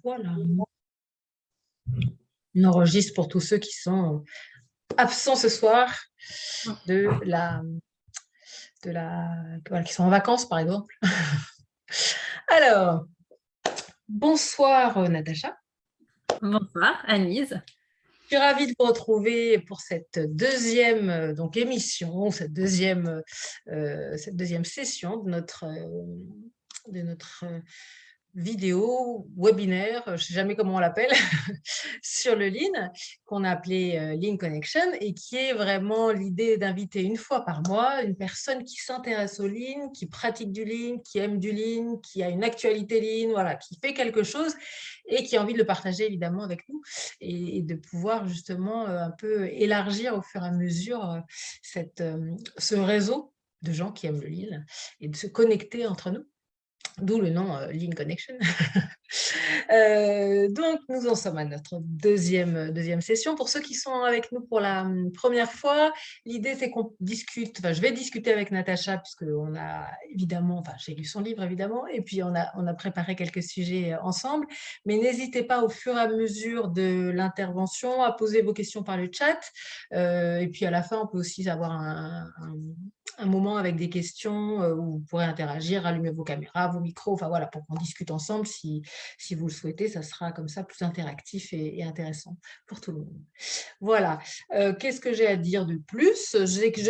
Voilà, on enregistre pour tous ceux qui sont absents ce soir voilà, qui sont en vacances, par exemple. Alors, bonsoir Natacha. Bonsoir Anise. Je suis ravie de vous retrouver pour cette deuxième émission, cette deuxième session de notre vidéo, webinaire, je ne sais jamais comment on l'appelle, sur le Lean, qu'on a appelé Lean Connection, et qui est vraiment l'idée d'inviter une fois par mois une personne qui s'intéresse au Lean, qui pratique du Lean, qui aime du Lean, qui a une actualité Lean, voilà, qui fait quelque chose et qui a envie de le partager évidemment avec nous et de pouvoir justement un peu élargir au fur et à mesure ce réseau de gens qui aiment le Lean et de se connecter entre nous. D'où le nom Lean Connection. Donc, nous en sommes à notre deuxième session. Pour ceux qui sont avec nous pour la première fois, l'idée c'est qu'on discute, je vais discuter avec Natacha, puisqu'on a évidemment, j'ai lu son livre évidemment, et puis on a préparé quelques sujets ensemble. Mais n'hésitez pas au fur et à mesure de l'intervention à poser vos questions par le chat. Et puis à la fin, on peut aussi avoir un moment avec des questions où vous pourrez interagir, allumer vos caméras, vos micros, enfin voilà, pour qu'on discute ensemble. Si vous le souhaitez, ça sera comme ça plus interactif et intéressant pour tout le monde. Voilà. Qu'est-ce que j'ai à dire de plus?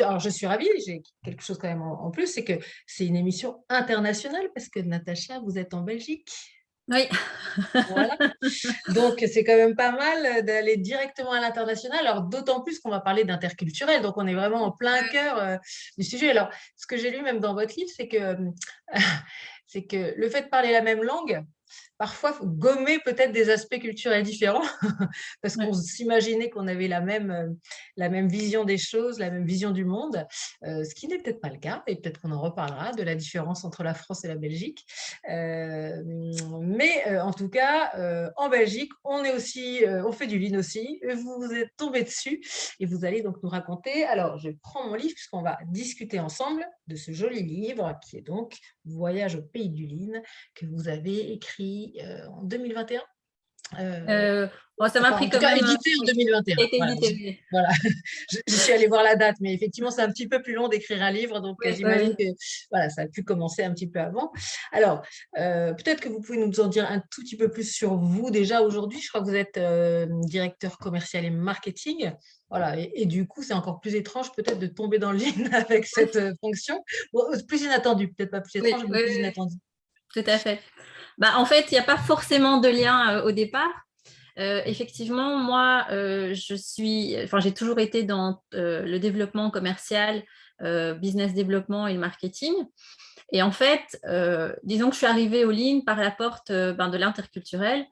Alors, je suis ravie, j'ai quelque chose quand même en plus, c'est que c'est une émission internationale parce que Natacha, vous êtes en Belgique. Oui. Voilà. Donc, c'est quand même pas mal d'aller directement à l'international. Alors, d'autant plus qu'on va parler d'interculturel. Donc, on est vraiment en plein cœur du sujet. Alors, ce que j'ai lu même dans votre livre, c'est que le fait de parler la même langue, parfois, il faut gommer peut-être des aspects culturels différents parce qu'on s'imaginait qu'on avait la même vision des choses, la même vision du monde, ce qui n'est peut-être pas le cas, et peut-être qu'on en reparlera de la différence entre la France et la Belgique. Mais en tout cas, en Belgique, on fait du Lean aussi. Vous êtes tombé dessus et vous allez donc nous raconter. Alors, je prends mon livre puisqu'on va discuter ensemble de ce joli livre qui est donc Voyage au pays du Lean que vous avez écrit en 2021. Ça m'a pris en tout quand cas, même. édité en 2021. Voilà. Je suis allée voir la date, mais effectivement, c'est un petit peu plus long d'écrire un livre, donc j'imagine que voilà, ça a pu commencer un petit peu avant. Alors, peut-être que vous pouvez nous en dire un tout petit peu plus sur vous déjà aujourd'hui. Je crois que vous êtes directeur commercial et marketing. Voilà, et du coup, c'est encore plus étrange peut-être de tomber dans le Lean avec cette fonction. Bon, plus inattendu, peut-être pas plus étrange, mais plus inattendu. Tout à fait. En fait, il n'y a pas forcément de lien au départ. Effectivement, moi, j'ai toujours été dans le développement commercial, business développement et le marketing. Et en fait, disons que je suis arrivée au Lean par la porte de l'interculturel.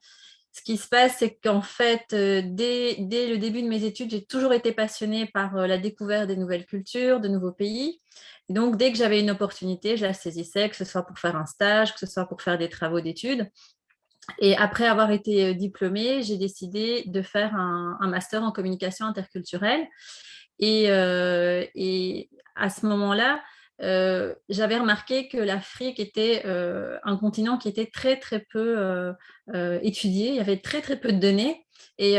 Ce qui se passe, c'est qu'en fait, dès le début de mes études, j'ai toujours été passionnée par la découverte des nouvelles cultures, de nouveaux pays. Et donc, dès que j'avais une opportunité, je la saisissais, que ce soit pour faire un stage, que ce soit pour faire des travaux d'études. Et après avoir été diplômée, j'ai décidé de faire un master en communication interculturelle. Et à ce moment-là, j'avais remarqué que l'Afrique était un continent qui était très, très peu étudié. Il y avait très, très peu de données. Et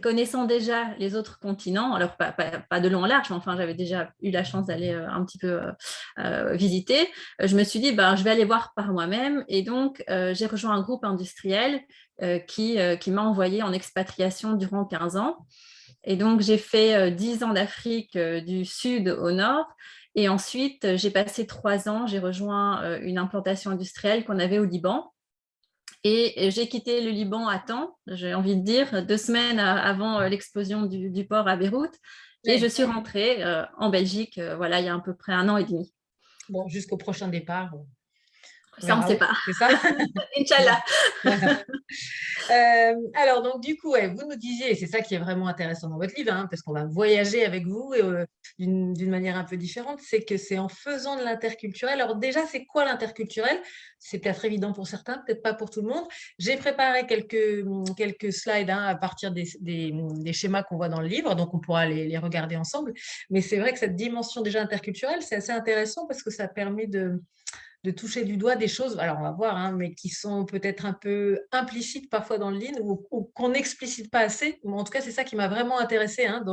connaissant déjà les autres continents, alors pas de long en large, mais enfin, j'avais déjà eu la chance d'aller un petit peu visiter, je me suis dit, je vais aller voir par moi-même. Et donc, j'ai rejoint un groupe industriel qui m'a envoyé en expatriation durant 15 ans. Et donc, j'ai fait 10 ans d'Afrique du sud au nord. Et ensuite, j'ai passé 3 ans, j'ai rejoint une implantation industrielle qu'on avait au Liban. Et j'ai quitté le Liban à temps, j'ai envie de dire, 2 semaines avant l'explosion du port à Beyrouth. Et je suis rentrée en Belgique, voilà, il y a à peu près 1 an et demi. Bon, jusqu'au prochain départ. Ça, on ne sait pas. C'est ça. Inch'Allah. Alors, donc, du coup, vous nous disiez, et c'est ça qui est vraiment intéressant dans votre livre, parce qu'on va voyager avec vous d'une manière un peu différente, c'est que c'est en faisant de l'interculturel. Alors, déjà, c'est quoi l'interculturel? C'est peut-être évident pour certains, peut-être pas pour tout le monde. J'ai préparé quelques slides à partir des schémas qu'on voit dans le livre, donc on pourra les regarder ensemble. Mais c'est vrai que cette dimension déjà interculturelle, c'est assez intéressant parce que ça permet de toucher du doigt des choses, alors on va voir, hein, mais qui sont peut-être un peu implicites parfois dans le livre ou qu'on n'explicite pas assez. Ou en tout cas, c'est ça qui m'a vraiment intéressée, hein,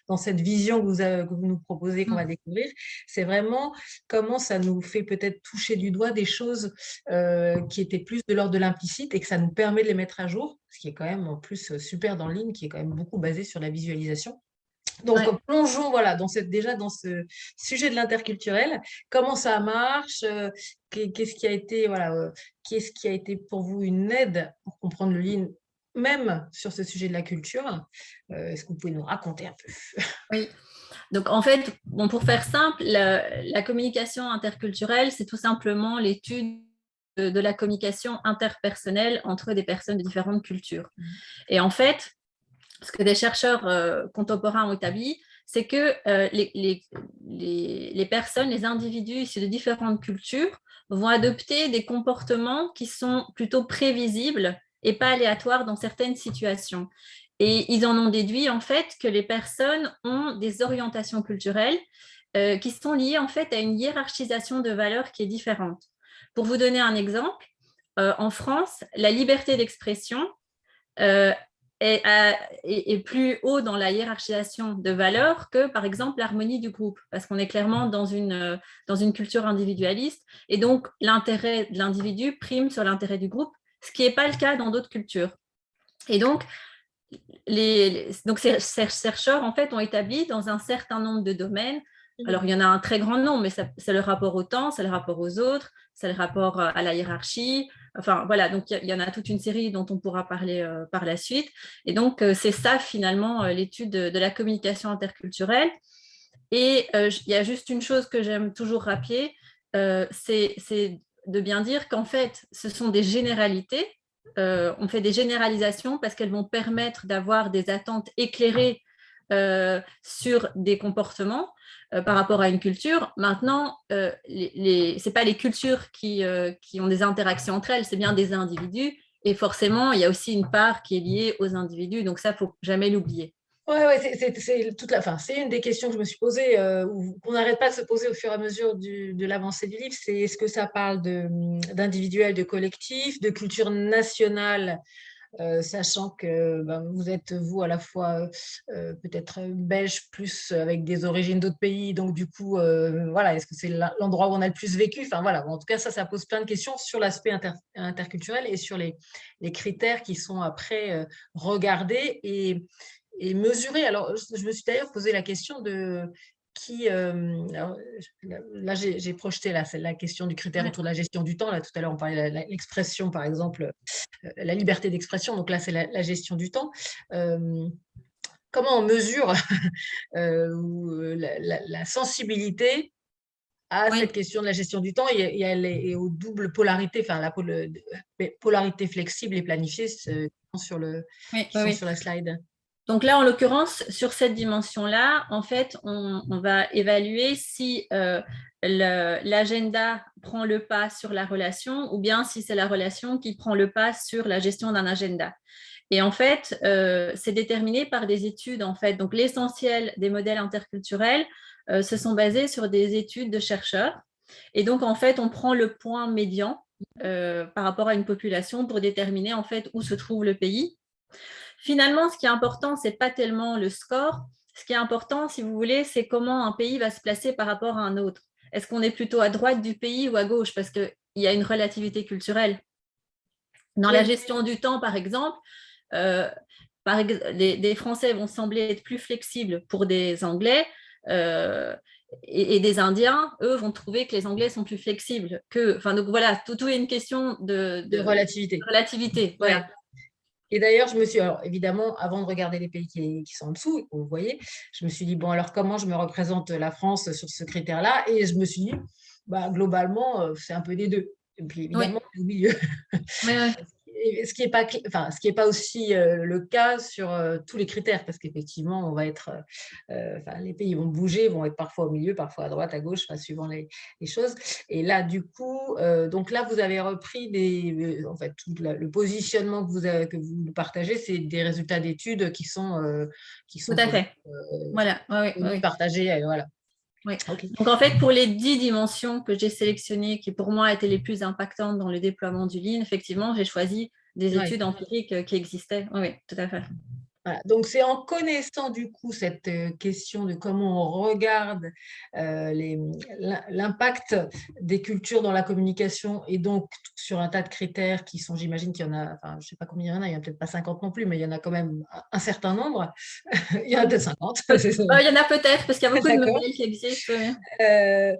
dans cette vision que vous nous proposez, qu'on va découvrir. C'est vraiment comment ça nous fait peut-être toucher du doigt des choses qui étaient plus de l'ordre de l'implicite et que ça nous permet de les mettre à jour, ce qui est quand même en plus super dans le livre, qui est quand même beaucoup basé sur la visualisation. Donc, Ouais. plongeons voilà, déjà dans ce sujet de l'interculturel. Comment ça marche? Qu'est-ce qui a été, voilà, qu'est-ce qui a été pour vous une aide pour comprendre le livre, même sur ce sujet de la culture? Est-ce que vous pouvez nous raconter un peu? Oui. Donc, en fait, bon, pour faire simple, la communication interculturelle, c'est tout simplement l'étude de la communication interpersonnelle entre des personnes de différentes cultures. Et en fait, ce que des chercheurs contemporains ont établi, c'est que les personnes, les individus issus de différentes cultures vont adopter des comportements qui sont plutôt prévisibles et pas aléatoires dans certaines situations. Et ils en ont déduit en fait que les personnes ont des orientations culturelles qui sont liées en fait à une hiérarchisation de valeurs qui est différente. Pour vous donner un exemple, en France, la liberté d'expression euh, est plus haut dans la hiérarchisation de valeurs que, par exemple, l'harmonie du groupe, parce qu'on est clairement dans une culture individualiste, et donc l'intérêt de l'individu prime sur l'intérêt du groupe, ce qui n'est pas le cas dans d'autres cultures. Et donc, ces chercheurs, en fait, ont établi dans un certain nombre de domaines, alors il y en a un très grand nombre, mais c'est le rapport au temps, c'est le rapport aux autres, c'est le rapport à la hiérarchie, enfin voilà, donc il y en a toute une série dont on pourra parler par la suite. Et donc, c'est ça finalement l'étude de la communication interculturelle. Et il y a juste une chose que j'aime toujours rappeler, c'est de bien dire qu'en fait, ce sont des généralités. On fait des généralisations parce qu'elles vont permettre d'avoir des attentes éclairées sur des comportements par rapport à une culture. Maintenant, ce n'est pas les cultures qui ont des interactions entre elles, c'est bien des individus. Et forcément, il y a aussi une part qui est liée aux individus. Donc ça, il ne faut jamais l'oublier. Ouais, c'est toute fin, c'est une des questions que je me suis posée, ou qu'on n'arrête pas de se poser au fur et à mesure de l'avancée du livre, c'est est-ce que ça parle d'individuel, de collectif, de culture nationale, sachant que ben, vous êtes, vous, à la fois peut-être belge, plus avec des origines d'autres pays, donc du coup, voilà, est-ce que c'est l'endroit où on a le plus vécu? Enfin voilà, en tout cas, ça pose plein de questions sur l'aspect interculturel et sur les critères qui sont après regardés et mesurer. Alors, je me suis d'ailleurs posé la question de qui. Alors, là, j'ai projeté là, c'est la question du critère autour de la gestion du temps. Là, tout à l'heure, on parlait de l'expression, par exemple, la liberté d'expression. Donc là, c'est la gestion du temps. Comment on mesure la sensibilité à Oui. cette question de la gestion du temps et elle est aux doubles polarités, enfin la polarité flexible et planifiée Oui, qui oui, sont oui. sur la slide. Donc là, en l'occurrence, sur cette dimension-là, en fait, on va évaluer si l'agenda prend le pas sur la relation ou bien si c'est la relation qui prend le pas sur la gestion d'un agenda. Et en fait, c'est déterminé par des études. En fait. Donc l'essentiel des modèles interculturels se sont basés sur des études de chercheurs. Et donc, en fait, on prend le point médian par rapport à une population pour déterminer en fait où se trouve le pays. Finalement, ce qui est important, ce n'est pas tellement le score. Ce qui est important, si vous voulez, c'est comment un pays va se placer par rapport à un autre. Est-ce qu'on est plutôt à droite du pays ou à gauche? Parce qu'il y a une relativité culturelle. Dans la Oui, gestion du temps, par exemple, euh, des Français vont sembler être plus flexibles pour des Anglais et des Indiens, eux, vont trouver que les Anglais sont plus flexibles qu'eux. Enfin, donc voilà, tout est une question de relativité. relativité. Ouais. Voilà. Et d'ailleurs, alors évidemment, avant de regarder les pays qui sont en dessous, vous voyez, je me suis dit, bon, alors comment je me représente la France sur ce critère-là? Et je me suis dit, bah, globalement, c'est un peu des deux. Et puis Oui, évidemment, au milieu. oui, oui. Ce qui est pas, enfin, ce qui est pas aussi le cas sur tous les critères, parce qu'effectivement, on va être, enfin, les pays vont bouger, vont être parfois au milieu, parfois à droite, à gauche, enfin, suivant les choses. Et là, du coup, donc là, vous avez repris en fait, tout le positionnement que vous partagez, c'est des résultats d'études qui Tout sont à fait. Voilà, oui, oui, oui. partagés, voilà. Oui. Ok. Donc, en fait, pour les 10 dimensions que j'ai sélectionnées, qui pour moi étaient les plus impactantes dans le déploiement du Lean, effectivement, j'ai choisi des Ouais. études empiriques qui existaient. Oui, oui, tout à fait. Voilà. Donc, c'est en connaissant du coup cette question de comment on regarde l'impact des cultures dans la communication et donc sur un tas de critères qui sont, j'imagine qu'il y en a, enfin, je ne sais pas combien il y en a peut-être pas 50 non plus, mais il y en a quand même un certain nombre. Il y en a peut-être 50. C'est ça. Il y en a peut-être, parce qu'il y a beaucoup de D'accord. modèles qui existent. Oui. Euh,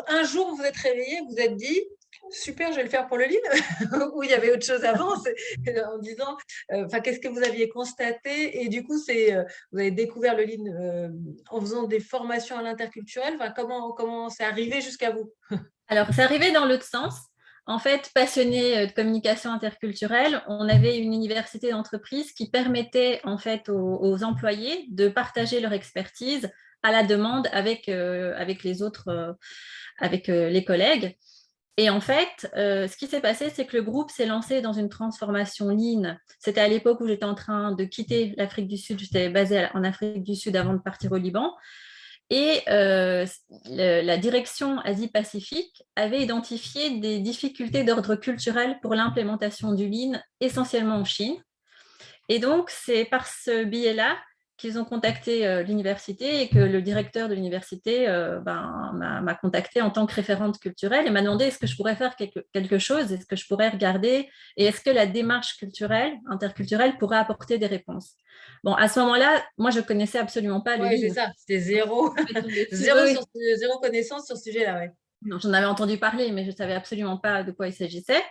un jour, vous vous êtes réveillé, vous êtes dit, super, je vais le faire pour le lean, ou il y avait autre chose avant, en disant, enfin, qu'est-ce que vous aviez constaté? Et du coup, vous avez découvert le lean en faisant des formations à l'interculturel. Enfin, comment c'est arrivé jusqu'à vous? Alors, c'est arrivé dans l'autre sens. En fait, passionné de communication interculturelle, on avait une université d'entreprise qui permettait en fait aux employés de partager leur expertise à la demande avec les autres, avec les collègues. Et en fait, ce qui s'est passé, c'est que le groupe s'est lancé dans une transformation Lean. C'était à l'époque où j'étais en train de quitter l'Afrique du Sud. J'étais basée en Afrique du Sud avant de partir au Liban. Et la direction Asie-Pacifique avait identifié des difficultés d'ordre culturel pour l'implémentation du Lean, essentiellement en Chine. Et donc, c'est par ce biais-là qu'ils ont contacté l'université et que le directeur de l'université m'a contacté en tant que référente culturelle et m'a demandé est-ce que je pourrais faire quelque chose, est-ce que je pourrais regarder et est-ce que la démarche culturelle, interculturelle pourrait apporter des réponses. Bon, à ce moment-là, moi, je ne connaissais absolument pas le Oui, c'est Lean. ça, c'était zéro, Oui, oui. zéro connaissance sur ce sujet-là. Ouais. Non, j'en avais entendu parler, mais je ne savais absolument pas de quoi il s'agissait.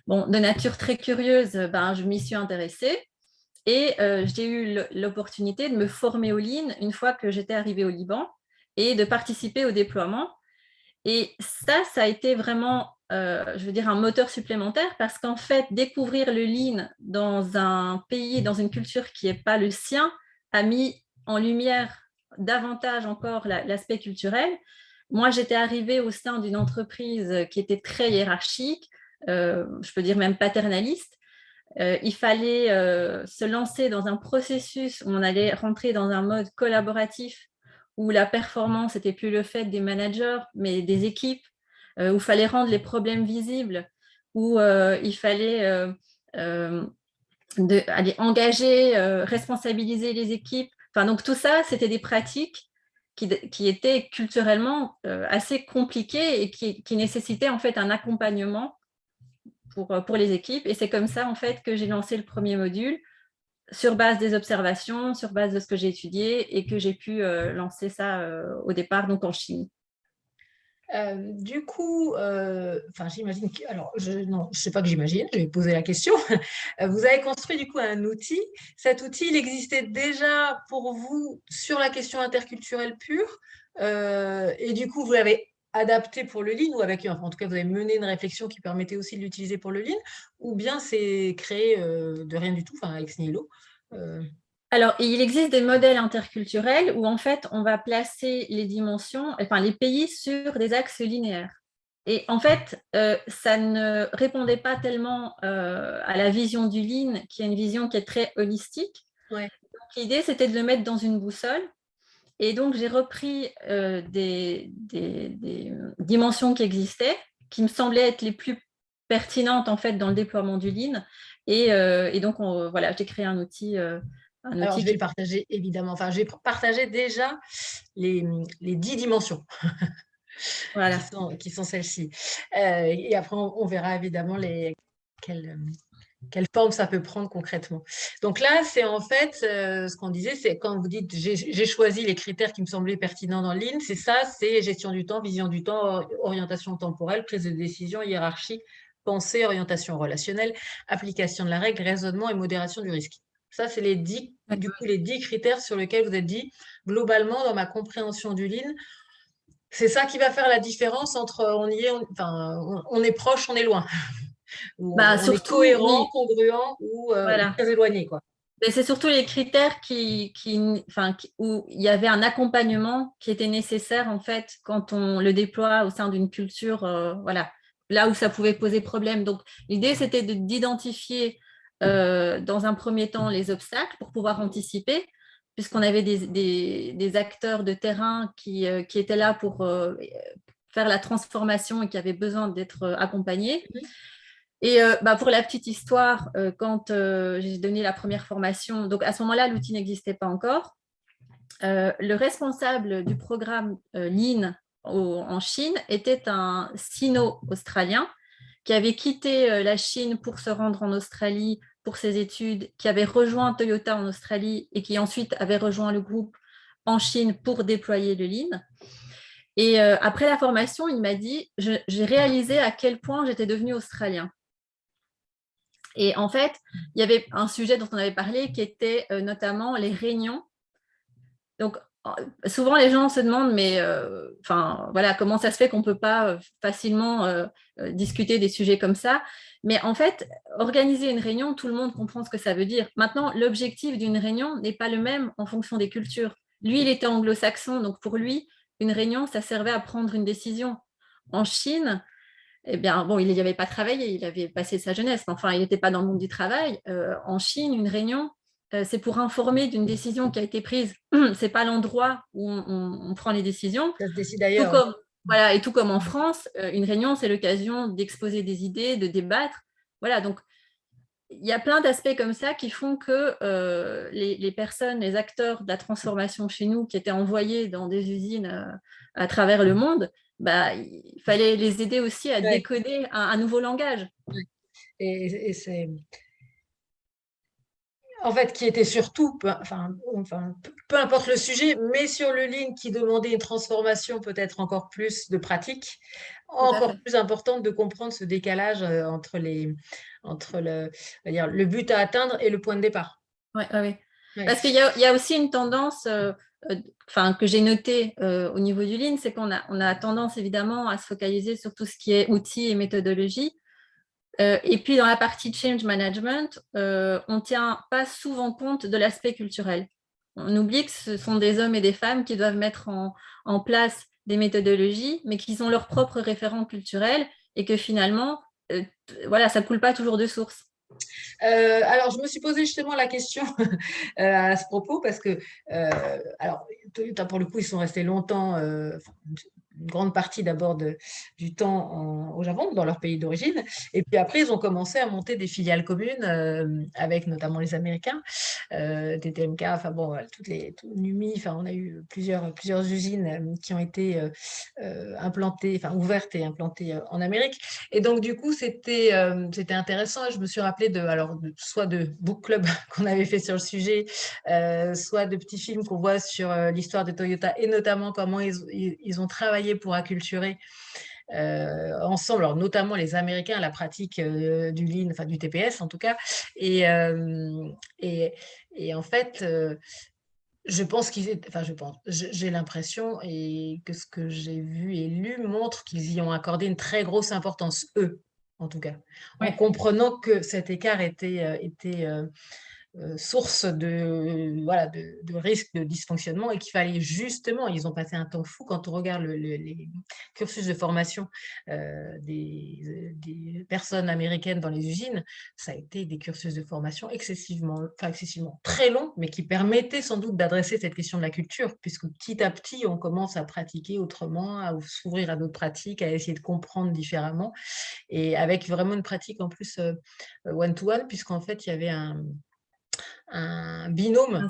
Bon, de nature très curieuse, je m'y suis intéressée. Et j'ai eu l'opportunité de me former au Lean une fois que j'étais arrivée au Liban et de participer au déploiement. Et ça a été vraiment, je veux dire, un moteur supplémentaire parce qu'en fait, découvrir le Lean dans un pays, dans une culture qui n'est pas le sien, a mis en lumière davantage encore l'aspect culturel. Moi, j'étais arrivée au sein d'une entreprise qui était très hiérarchique, je peux dire même paternaliste. Il fallait se lancer dans un processus où on allait rentrer dans un mode collaboratif où la performance n'était plus le fait des managers, mais des équipes, où il fallait rendre les problèmes visibles, où il fallait aller engager, responsabiliser les équipes. Enfin, donc tout ça, c'était des pratiques qui étaient culturellement assez compliquées et qui nécessitaient en fait un accompagnement pour les équipes. Et c'est comme ça, en fait, que j'ai lancé le premier module sur base des observations, sur base de ce que j'ai étudié et que j'ai pu lancer ça au départ, donc en Chine. Du coup, enfin, j'imagine que, alors, non, je sais pas que j'imagine, je vais poser la question. Vous avez construit du coup un outil. Cet outil, il existait déjà pour vous sur la question interculturelle pure, et du coup, vous l'avez adapté pour le Lean, ou avec, en tout cas, vous avez mené une réflexion qui permettait aussi de l'utiliser pour le Lean, ou bien c'est créé de rien du tout, enfin, ex nihilo. Euh, Alors, il existe des modèles interculturels où en fait, on va placer les dimensions, enfin les pays sur des axes linéaires. Et en fait, ça ne répondait pas tellement à la vision du Lean, qui est une vision qui est très holistique. ouais. Donc, l'idée, c'était de le mettre dans une boussole. Et donc, j'ai repris des dimensions qui existaient, qui me semblaient être les plus pertinentes en fait dans le déploiement du Lean. Et donc, voilà, j'ai créé un outil, Alors, je vais qui... le partager, évidemment. Enfin, j'ai partagé déjà les 10 dimensions. Voilà. Qui sont celles-ci. Et après, on verra évidemment quelle, quelle forme ça peut prendre concrètement. Donc là, c'est en fait ce qu'on disait, c'est quand vous dites j'ai choisi les critères qui me semblaient pertinents dans le Lean, c'est ça, c'est gestion du temps, vision du temps, orientation temporelle, prise de décision, hiérarchie, pensée, orientation relationnelle, application de la règle, raisonnement et modération du risque. Ça, c'est du coup, les 10 critères sur lesquels vous êtes dit, globalement, dans ma compréhension du Lean, c'est ça qui va faire la différence entre enfin, on est proche, on est loin, ou on est Surtout, cohérent, oui, congruent ou voilà. très éloigné, quoi. Mais c'est surtout les critères où il y avait un accompagnement qui était nécessaire en fait quand on le déploie au sein d'une culture, voilà, là où ça pouvait poser problème. Donc l'idée c'était d'identifier dans un premier temps les obstacles pour pouvoir anticiper, puisqu'on avait des acteurs de terrain qui étaient là pour faire la transformation et qui avaient besoin d'être accompagnés. Et pour la petite histoire, quand j'ai donné la première formation, donc à ce moment-là, l'outil n'existait pas encore. Le responsable du programme Lean en Chine était un Sino-Australien qui avait quitté la Chine pour se rendre en Australie pour ses études, qui avait rejoint Toyota en Australie et qui ensuite avait rejoint le groupe en Chine pour déployer le Lean. Et après la formation, il m'a dit, j'ai réalisé à quel point j'étais devenu australien. Et en fait, il y avait un sujet dont on avait parlé qui était notamment les réunions. Donc, souvent, les gens se demandent, mais voilà, comment ça se fait qu'on ne peut pas facilement discuter des sujets comme ça. Mais en fait, organiser une réunion, tout le monde comprend ce que ça veut dire. Maintenant, l'objectif d'une réunion n'est pas le même en fonction des cultures. Lui, il était anglo-saxon, donc pour lui, une réunion, ça servait à prendre une décision. En Chine, eh bien, bon, il n'y avait pas travaillé, il avait passé sa jeunesse, mais enfin, il n'était pas dans le monde du travail. En Chine, une réunion, c'est pour informer d'une décision qui a été prise. Ce n'est pas l'endroit où on prend les décisions. Ça se décide Tout ailleurs. comme, voilà, et tout comme en France, une réunion, c'est l'occasion d'exposer des idées, de débattre. Voilà, donc il y a plein d'aspects comme ça qui font que les personnes, les acteurs de la transformation chez nous qui étaient envoyés dans des usines à travers le monde, il fallait les aider aussi à décoder un nouveau langage. Et c'est... En fait, qui était surtout, peu importe le sujet, mais sur le Lean qui demandait une transformation peut-être encore plus de pratique, Tout à encore fait. plus importante de comprendre ce décalage entre le but à atteindre et le point de départ. Ouais, ouais, ouais. Ouais. Parce qu'il y a aussi une tendance que j'ai notée au niveau du Lean, c'est on a tendance évidemment à se focaliser sur tout ce qui est outils et méthodologie. Et puis dans la partie change management, on ne tient pas souvent compte de l'aspect culturel. On oublie que ce sont des hommes et des femmes qui doivent mettre en place des méthodologies, mais qui ont leurs propres référents culturels et que finalement, voilà, ça ne coule pas toujours de source. Alors, je me suis posé justement la question à ce propos parce que, alors, Toyota, pour le coup, ils sont restés longtemps, une grande partie d'abord du temps au Japon, dans leur pays d'origine. Et puis après, ils ont commencé à monter des filiales communes avec notamment les Américains, TTMK, enfin bon, NUMI, enfin, on a eu plusieurs usines qui ont été implantées, enfin ouvertes et implantées en Amérique. Et donc, du coup, c'était intéressant. Je me suis rappelé soit de book club qu'on avait fait sur le sujet, soit de petits films qu'on voit sur l'histoire de Toyota et notamment comment ils ont travaillé pour acculturer ensemble, alors notamment les Américains, la pratique du Lean, enfin du TPS en tout cas. Et, et en fait, je pense j'ai l'impression et que ce que j'ai vu et lu montre qu'ils y ont accordé une très grosse importance, eux, en tout cas, en Ouais. comprenant que cet écart était source de risque de dysfonctionnement et qu'il fallait justement, ils ont passé un temps fou quand on regarde les cursus de formation des personnes américaines dans les usines, ça a été des cursus de formation excessivement très longs, mais qui permettaient sans doute d'adresser cette question de la culture, puisque petit à petit, on commence à pratiquer autrement, à s'ouvrir à d'autres pratiques, à essayer de comprendre différemment, et avec vraiment une pratique en plus one-to-one, puisqu'en fait, il y avait un binôme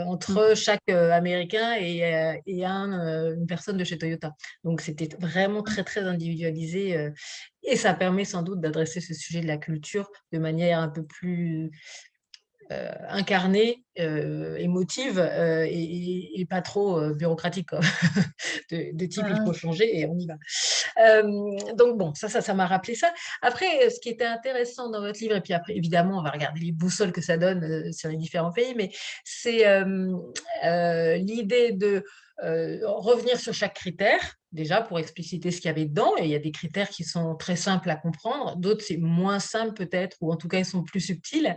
entre chaque Américain et une personne de chez Toyota. Donc, c'était vraiment très, très individualisé et ça permet sans doute d'adresser ce sujet de la culture de manière un peu plus incarnée, émotive et pas trop bureaucratique, quoi. de type il faut changer et on y va. Donc bon, ça m'a rappelé ça. Après, ce qui était intéressant dans votre livre, et puis après, évidemment, on va regarder les boussoles que ça donne sur les différents pays, mais c'est l'idée de revenir sur chaque critère, déjà pour expliciter ce qu'il y avait dedans, et il y a des critères qui sont très simples à comprendre, d'autres c'est moins simple peut-être, ou en tout cas ils sont plus subtils.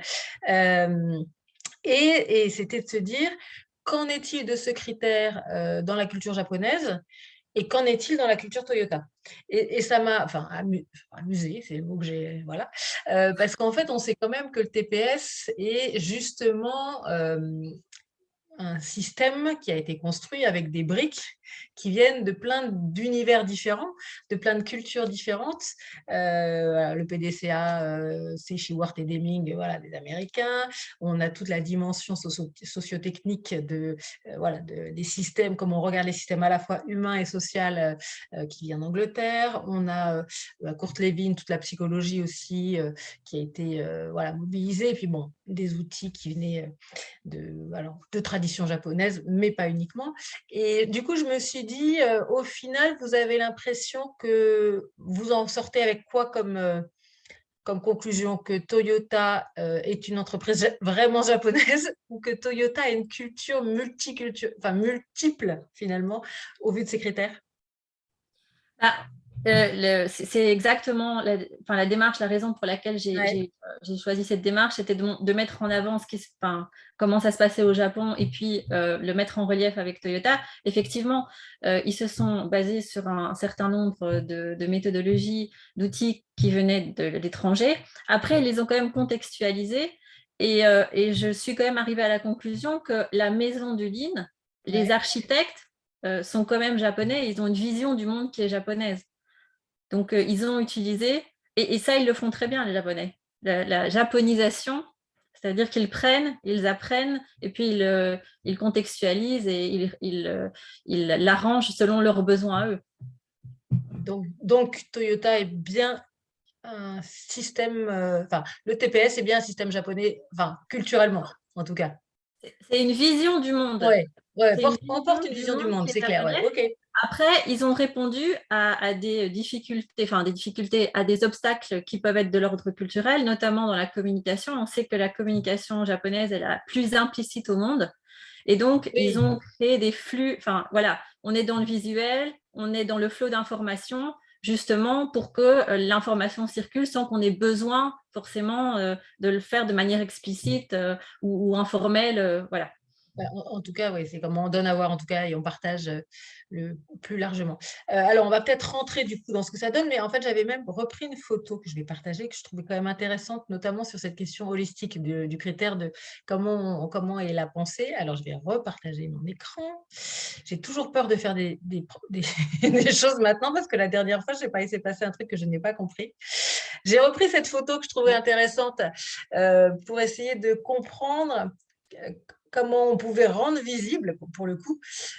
Et c'était de se dire, qu'en est-il de ce critère dans la culture japonaise et qu'en est-il dans la culture Toyota? Et ça m'a amusé, c'est le mot que j'ai, voilà. Parce qu'en fait, on sait quand même que le TPS est justement un système qui a été construit avec des briques qui viennent de plein d'univers différents, de plein de cultures différentes. Voilà, le PDCA, c'est Shewhart et Deming, voilà, des Américains. On a toute la dimension sociotechnique voilà, des systèmes, comme on regarde les systèmes à la fois humains et sociaux, qui vient d'Angleterre. On a Kurt Lewin, toute la psychologie aussi, qui a été voilà, mobilisée. Et puis bon, des outils qui venaient de tradition japonaise, mais pas uniquement. Et du coup, je me suis dit, au final, vous avez l'impression que vous en sortez avec quoi comme conclusion? Que Toyota est une entreprise vraiment japonaise ou que Toyota a une culture enfin multiple finalement, au vu de ces critères? Ah, c'est exactement la démarche, la raison pour laquelle Ouais. j'ai choisi cette démarche, c'était de mettre en avant comment ça se passait au Japon et puis le mettre en relief avec Toyota. Effectivement, ils se sont basés sur un certain nombre de méthodologies, d'outils qui venaient de l'étranger. Après, ils les ont quand même contextualisés et je suis quand même arrivée à la conclusion que la maison du Lean, les Ouais. architectes, sont quand même japonais, ils ont une vision du monde qui est japonaise. Donc, ils ont utilisé, et ça, ils le font très bien, les Japonais, la japonisation, c'est-à-dire qu'ils prennent, ils apprennent, et puis ils contextualisent et ils l'arrangent selon leurs besoins à eux. Donc Toyota est bien un système, enfin, le TPS est bien un système japonais, enfin, culturellement, en tout cas. C'est une vision du monde. Ouais, ouais, C'est une on porte vision une du vision du monde monde, qui est c'est clair, ouais, japonaise. ok. Après, ils ont répondu à des difficultés, à des obstacles qui peuvent être de l'ordre culturel, notamment dans la communication. On sait que la communication japonaise est la plus implicite au monde. Et donc, ils Oui, ont créé des flux. Enfin, voilà, on est dans le visuel, on est dans le flot d'informations, justement pour que l'information circule sans qu'on ait besoin forcément de le faire de manière explicite ou informelle. Voilà. bah, en tout cas, oui, c'est comme on donne à voir, en tout cas, et on partage le plus largement. Alors, on va peut-être rentrer du coup dans ce que ça donne, mais en fait, j'avais même repris une photo que je vais partager, que je trouvais quand même intéressante, notamment sur cette question holistique du critère de comment est la pensée. Alors, je vais repartager mon écran. J'ai toujours peur de faire des choses maintenant, parce que la dernière fois, je n'ai pas laissé passer un truc que je n'ai pas compris. J'ai repris cette photo que je trouvais intéressante pour essayer de comprendre euh, comment on pouvait rendre visible, pour le coup,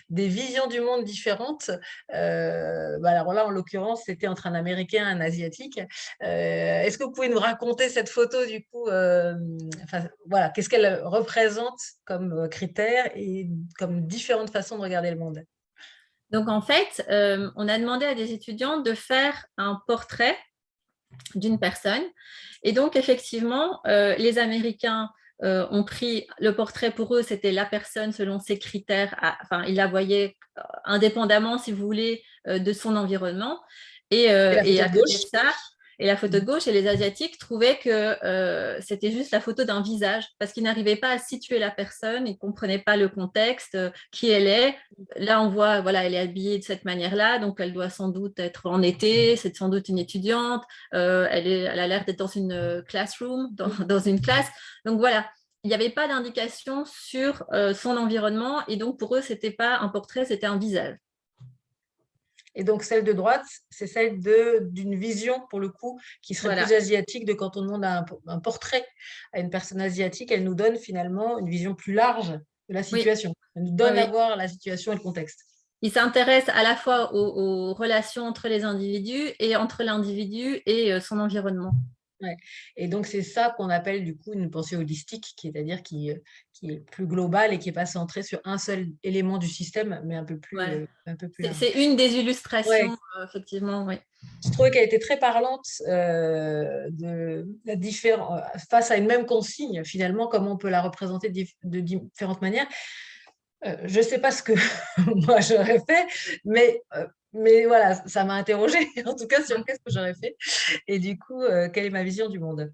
des visions du monde différentes. Alors là, en l'occurrence, c'était entre un Américain et un Asiatique. Est-ce que vous pouvez nous raconter cette photo, du coup, enfin, voilà, qu'est-ce qu'elle représente comme critère et comme différentes façons de regarder le monde? Donc, en fait, on a demandé à des étudiants de faire un portrait d'une personne. Et donc, effectivement, les Américains ont pris le portrait pour eux, c'était la personne selon ses critères, enfin, ils la voyaient indépendamment, si vous voulez, de son environnement. C'est la Et photo à de côté de gauche. ça, et la photo de gauche, et les Asiatiques trouvaient que c'était juste la photo d'un visage, parce qu'ils n'arrivaient pas à situer la personne, ils ne comprenaient pas le contexte, qui elle est. Là, on voit, voilà, elle est habillée de cette manière-là, donc elle doit sans doute être en été, c'est sans doute une étudiante, elle a l'air d'être dans une classroom, dans une classe. Donc voilà, il n'y avait pas d'indication sur son environnement, et donc pour eux, ce n'était pas un portrait, c'était un visage. Et donc, celle de droite, c'est celle d'une vision, pour le coup, qui serait plus Voilà. asiatique, de quand on demande un portrait à une personne asiatique, elle nous donne finalement une vision plus large de la Oui, situation. Elle nous oui, donne à oui. voir la situation et le contexte. Il s'intéresse à la fois aux relations entre les individus et entre l'individu et son environnement. Ouais. Et donc, c'est ça qu'on appelle du coup une pensée holistique, c'est-à-dire qui est plus globale et qui n'est pas centrée sur un seul élément du système, mais Ouais. un peu plus large. C'est une des Ouais. illustrations, effectivement, oui. Je trouvais qu'elle était très parlante face à une même consigne, finalement, comment on peut la représenter de différentes manières. Je ne sais pas ce que moi j'aurais fait, mais voilà, ça m'a interrogée, en tout cas, sur qu'est-ce que j'aurais fait. Et du coup, quelle est ma vision du monde?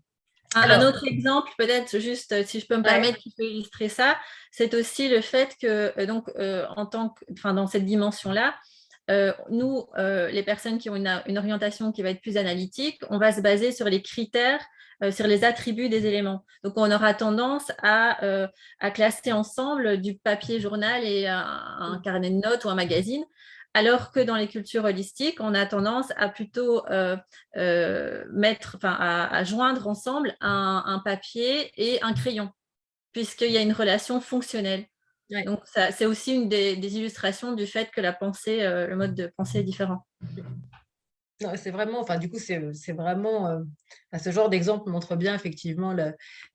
Un Alors, autre exemple, peut-être juste si je peux me ouais, permettre, qui peut illustrer ça, c'est aussi le fait que, donc, enfin, dans cette dimension-là, nous, les personnes qui ont une orientation qui va être plus analytique, on va se baser sur les critères, sur les attributs des éléments. Donc, on aura tendance à classer ensemble du papier journal et un carnet de notes ou un magazine, alors que dans les cultures holistiques, on a tendance à plutôt à joindre ensemble un papier et un crayon, puisqu'il y a une relation fonctionnelle. Ouais. Donc, c'est aussi une des illustrations du fait que le mode de pensée est différent. Non, c'est vraiment, enfin, du coup, c'est vraiment, ce genre d'exemple montre bien effectivement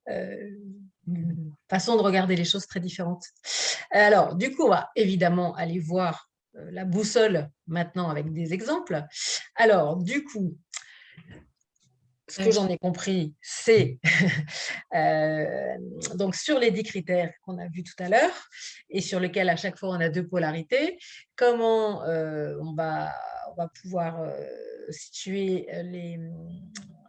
une façon de regarder les choses très différentes. Alors, du coup, on va évidemment aller voir la boussole maintenant avec des exemples. Alors, du coup, ce que j'en ai compris, c'est donc sur les 10 critères qu'on a vus tout à l'heure et sur lesquels à chaque fois on a 2 polarités, comment on va pouvoir situer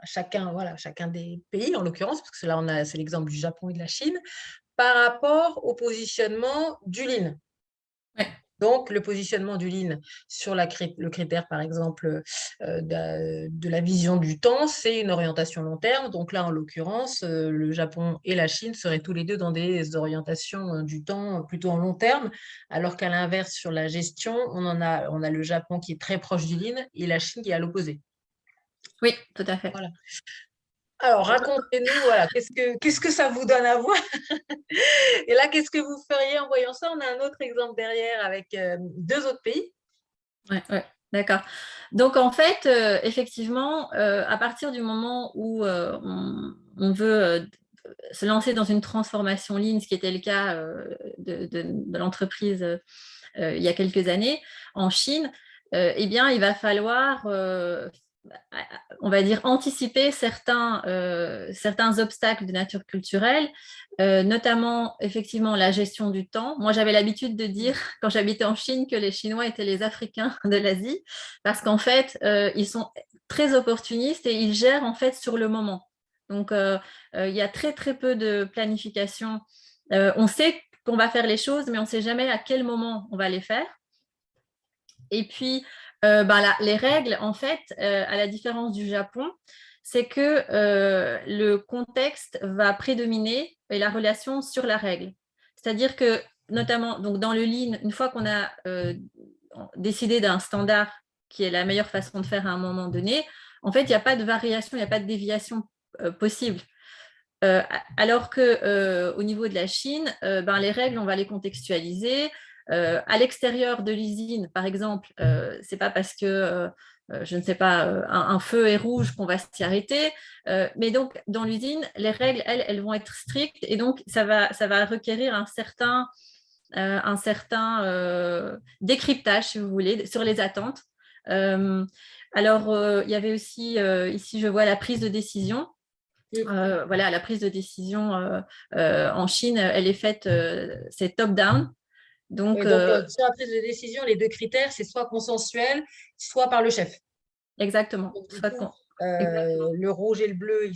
chacun des pays en l'occurrence, parce que là c'est l'exemple du Japon et de la Chine, par rapport au positionnement du lean. Ouais. Donc, le positionnement du lean sur le critère, par exemple, de la vision du temps, c'est une orientation long terme. Donc là, en l'occurrence, le Japon et la Chine seraient tous les deux dans des orientations du temps plutôt en long terme, alors qu'à l'inverse, sur la gestion, on a le Japon qui est très proche du lean et la Chine qui est à l'opposé. Oui, tout à fait. Voilà. Alors, racontez-nous, voilà, qu'est-ce que ça vous donne à voir? Et là, qu'est-ce que vous feriez en voyant ça? On a un autre exemple derrière avec 2 autres pays. Ouais, d'accord. Donc, en fait, effectivement, à partir du moment où on veut se lancer dans une transformation lean, ce qui était le cas de l'entreprise il y a quelques années en Chine, eh bien, il va falloir on va dire, anticiper certains obstacles de nature culturelle, notamment effectivement la gestion du temps. Moi, j'avais l'habitude de dire, quand j'habitais en Chine, que les Chinois étaient les Africains de l'Asie, parce qu'en fait, ils sont très opportunistes et ils gèrent en fait sur le moment. Donc, il y a très, très peu de planification. On sait qu'on va faire les choses, mais on ne sait jamais à quel moment on va les faire. Et puis, les règles, en fait, à la différence du Japon, c'est que le contexte va prédominer et la relation sur la règle. C'est-à-dire que, notamment donc dans le lean, une fois qu'on a décidé d'un standard qui est la meilleure façon de faire à un moment donné, en fait, il n'y a pas de variation, il n'y a pas de déviation possible. Alors qu'au niveau de la Chine, les règles, on va les contextualiser. À l'extérieur de l'usine, par exemple, ce n'est pas parce que, je ne sais pas, un feu est rouge qu'on va s'y arrêter. Mais donc, dans l'usine, les règles, elles vont être strictes et donc, ça va requérir un certain décryptage, si vous voulez, sur les attentes. Il y avait aussi, ici, je vois la prise de décision. La prise de décision en Chine, elle est faite, c'est top-down. Donc, sur la prise de décision, les 2 critères, c'est soit consensuel, soit par le chef. Exactement. Donc, le rouge et le bleu, ils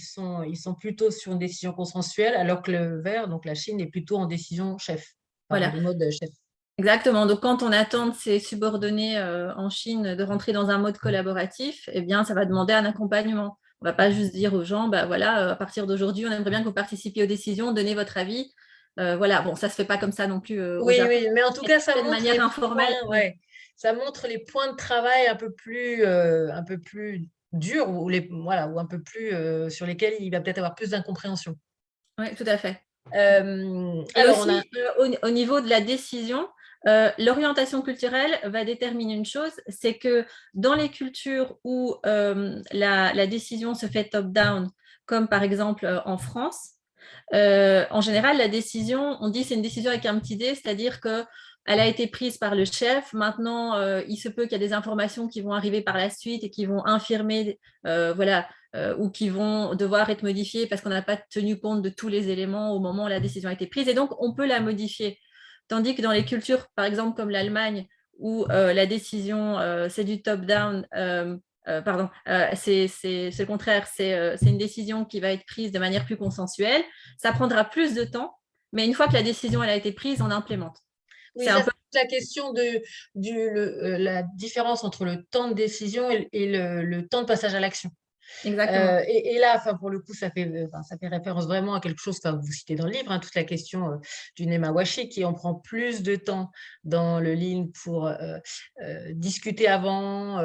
sont plutôt sur une décision consensuelle, alors que le vert, donc la Chine, est plutôt en décision chef, par le mode chef. Exactement. Donc, quand on attend de ses subordonnés en Chine de rentrer dans un mode collaboratif, eh bien, ça va demander un accompagnement. On ne va pas juste dire aux gens, à partir d'aujourd'hui, on aimerait bien que vous participiez aux décisions, donnez votre avis. Bon, ça ne se fait pas comme ça non plus au Japon. Oui, mais en tout cas, ça montre de manière informelle. Ça montre les points de travail un peu plus durs ou un peu plus sur lesquels il va peut-être avoir plus d'incompréhension. Oui, tout à fait. Alors, aussi, au niveau de la décision, l'orientation culturelle va déterminer une chose, c'est que dans les cultures où la décision se fait top-down, comme par exemple en France, en général, la décision, on dit c'est une décision avec un petit d, c'est-à-dire qu'elle a été prise par le chef. Maintenant, il se peut qu'il y ait des informations qui vont arriver par la suite et qui vont infirmer, ou qui vont devoir être modifiées parce qu'on n'a pas tenu compte de tous les éléments au moment où la décision a été prise. Et donc, on peut la modifier. Tandis que dans les cultures, par exemple, comme l'Allemagne, où la décision, c'est du top-down, c'est le contraire, c'est une décision qui va être prise de manière plus consensuelle. Ça prendra plus de temps, mais une fois que la décision elle a été prise, on implémente. Oui, ça, c'est la question de la différence entre le temps de décision et le temps de passage à l'action. Exactement. Et là, enfin, pour le coup, ça fait référence vraiment à quelque chose que vous citez dans le livre, hein, toute la question du nemawashi, qui on prend plus de temps dans le lean pour discuter avant,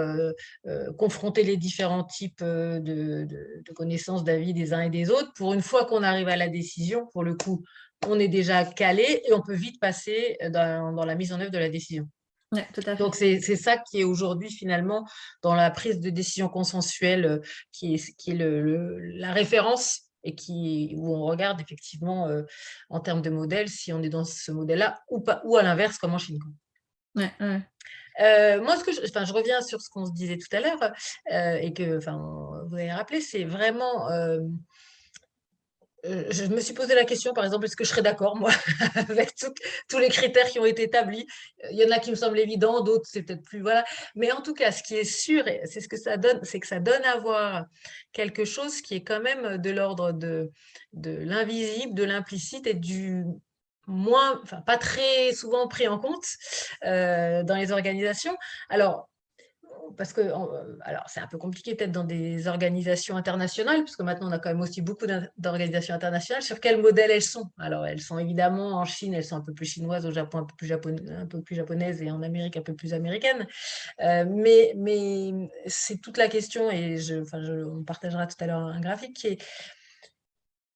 confronter les différents types de connaissances, d'avis des uns et des autres. Pour une fois qu'on arrive à la décision, pour le coup, on est déjà calé et on peut vite passer dans la mise en œuvre de la décision. Ouais, tout à fait. Donc, c'est ça qui est aujourd'hui, finalement, dans la prise de décision consensuelle, qui est la référence et où on regarde effectivement, en termes de modèle, si on est dans ce modèle-là ou pas, ou à l'inverse, comme en Chine, quoi. Ouais, ouais. Moi, je reviens sur ce qu'on se disait tout à l'heure et que enfin, vous avez rappelé, c'est vraiment je me suis posé la question, par exemple, est-ce que je serais d'accord, moi, avec tous les critères qui ont été établis? Il y en a qui me semblent évidents, d'autres, c'est peut-être plus, voilà. Mais en tout cas, ce qui est sûr, et c'est ce que ça donne, c'est que ça donne à voir quelque chose qui est quand même de l'ordre de l'invisible, de l'implicite et du moins, enfin, pas très souvent pris en compte dans les organisations. Alors, parce que, alors c'est un peu compliqué peut-être dans des organisations internationales, puisque maintenant on a quand même aussi beaucoup d'organisations internationales. Sur quel modèle elles sont? Alors elles sont évidemment en Chine, elles sont un peu plus chinoises, au Japon un peu plus japonaises et en Amérique un peu plus américaines. Mais c'est toute la question et on partagera tout à l'heure un graphique qui est,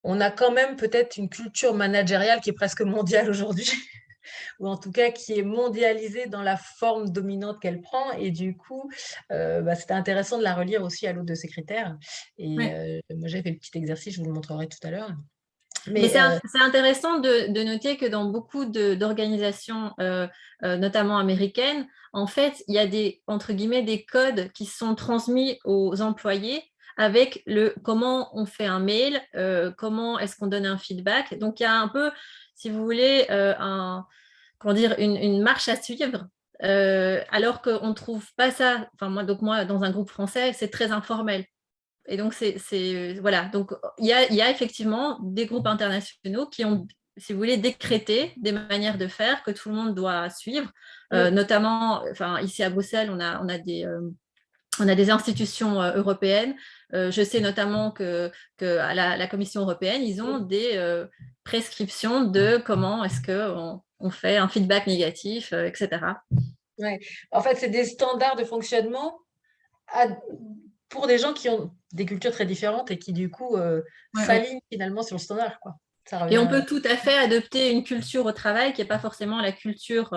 on a quand même peut-être une culture managériale qui est presque mondiale aujourd'hui ou en tout cas qui est mondialisée dans la forme dominante qu'elle prend. Et du coup, c'était intéressant de la relire aussi à l'aune de ces critères. Et Ouais. moi, j'ai fait le petit exercice, je vous le montrerai tout à l'heure. Mais Mais c'est intéressant de noter que dans beaucoup d'organisations, notamment américaines, en fait, il y a entre guillemets, des codes qui sont transmis aux employés avec comment on fait un mail, comment est-ce qu'on donne un feedback. Donc, il y a un peu, si vous voulez, comment dire, une marche à suivre. Alors qu'on ne trouve pas ça, enfin moi, dans un groupe français, c'est très informel. Et donc, voilà. Donc, il y a effectivement des groupes internationaux qui ont, si vous voulez, décrété des manières de faire que tout le monde doit suivre. Notamment, enfin, ici à Bruxelles, on a des institutions européennes. Je sais notamment qu'à la Commission européenne, ils ont des prescriptions de comment est-ce qu'on fait un feedback négatif, etc. ouais. En fait, c'est des standards de fonctionnement à- pour des gens qui ont des cultures très différentes et qui, du coup, Ouais, ouais. s'alignent finalement sur le standard, quoi. Ça Et on revient. peut tout à fait adopter une culture au travail qui n'est pas forcément la culture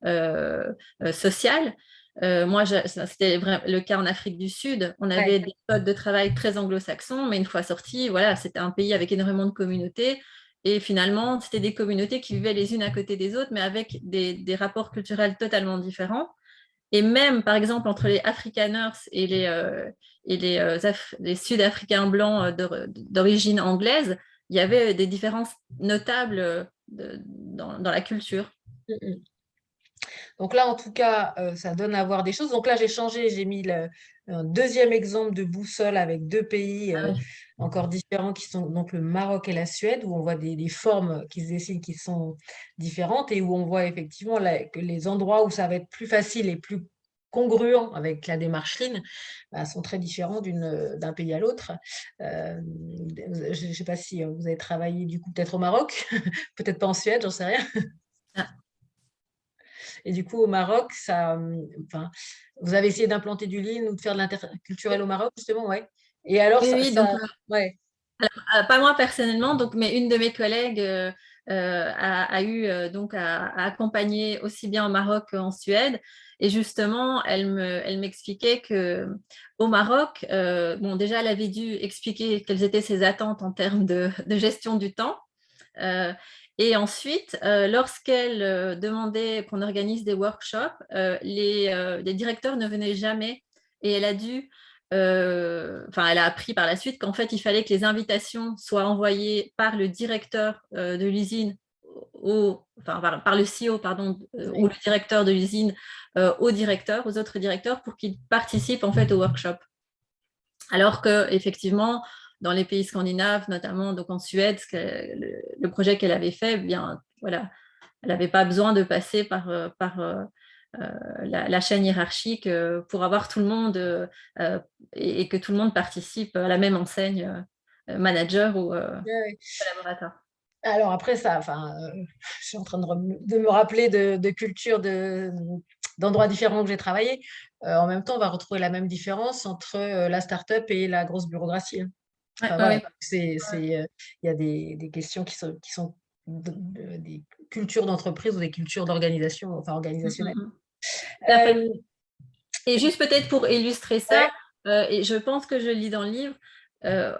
euh, sociale. Moi, c'était le cas en Afrique du Sud. On Ouais. avait des codes de travail très anglo-saxons, mais une fois sortis, voilà, c'était un pays avec énormément de communautés. Et finalement, c'était des communautés qui vivaient les unes à côté des autres, mais avec des rapports culturels totalement différents. Et même, par exemple, entre les Afrikaners les Sud-Africains blancs d'origine anglaise, il y avait des différences notables dans la culture. Mm, mm. Donc là, en tout cas, ça donne à voir des choses. Donc là, j'ai changé, j'ai mis un deuxième exemple de boussole avec deux pays Ah oui. encore différents qui sont donc le Maroc et la Suède, où on voit des formes qui se dessinent qui sont différentes et où on voit effectivement que les endroits où ça va être plus facile et plus congruent avec la démarche Lean sont très différents d'un pays à l'autre. Je ne sais pas si vous avez travaillé du coup peut-être au Maroc, peut-être pas en Suède, j'en sais rien. Ah. Et du coup, au Maroc, enfin, vous avez essayé d'implanter du Lean ou de faire de l'interculturel au Maroc, justement, ouais. Et alors, Oui, oui, donc ouais, pas moi personnellement, donc, mais une de mes collègues a eu donc à accompagner aussi bien au Maroc qu'en Suède. Et justement, elle m'expliquait que au Maroc, bon, déjà, elle avait dû expliquer quelles étaient ses attentes en termes de gestion du temps. Euh, et ensuite, lorsqu'elle demandait qu'on organise des workshops, les directeurs ne venaient jamais et elle a dû, enfin, elle a appris par la suite qu'en fait, il fallait que les invitations soient envoyées par le directeur de l'usine, enfin, par le CEO, pardon, ou ouais. le directeur de l'usine au directeur, aux autres directeurs pour qu'ils participent en fait au workshop. Alors que effectivement, dans les pays scandinaves, notamment donc en Suède, le projet qu'elle avait fait, eh bien voilà, Elle n'avait pas besoin de passer la chaîne hiérarchique pour avoir tout le monde et que tout le monde participe à la même enseigne, manager ou Ouais. collaborateur. Alors après ça, enfin, je suis en train de me rappeler de cultures d'endroits différents que j'ai travaillé. En même temps, on va retrouver la même différence entre la start-up et la grosse bureaucratie, hein. Ouais, Enfin voilà, ouais, il y a des questions qui sont des cultures d'entreprise ou des cultures d'organisation, enfin organisationnelles. tout à fait. Euh, Et juste peut-être pour illustrer ça, ouais, et je pense que je le lis dans le livre, euh,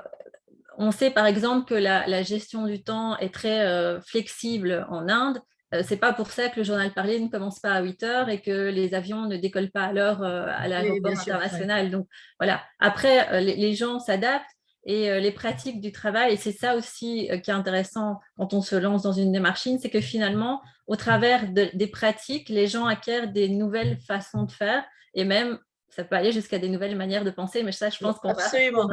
on sait par exemple que la gestion du temps est très flexible en Inde. C'est pas pour ça que le journal parlé ne commence pas à 8 heures et que les avions ne décollent pas à l'heure à oui, bien l'aéroport sûr. Ouais. international. Donc voilà. Après, les gens s'adaptent et les pratiques du travail, et c'est ça aussi qui est intéressant quand on se lance dans une démarche, c'est que finalement, au travers des pratiques, les gens acquièrent des nouvelles façons de faire et même ça peut aller jusqu'à des nouvelles manières de penser, mais ça, je pense qu'on va, Absolument.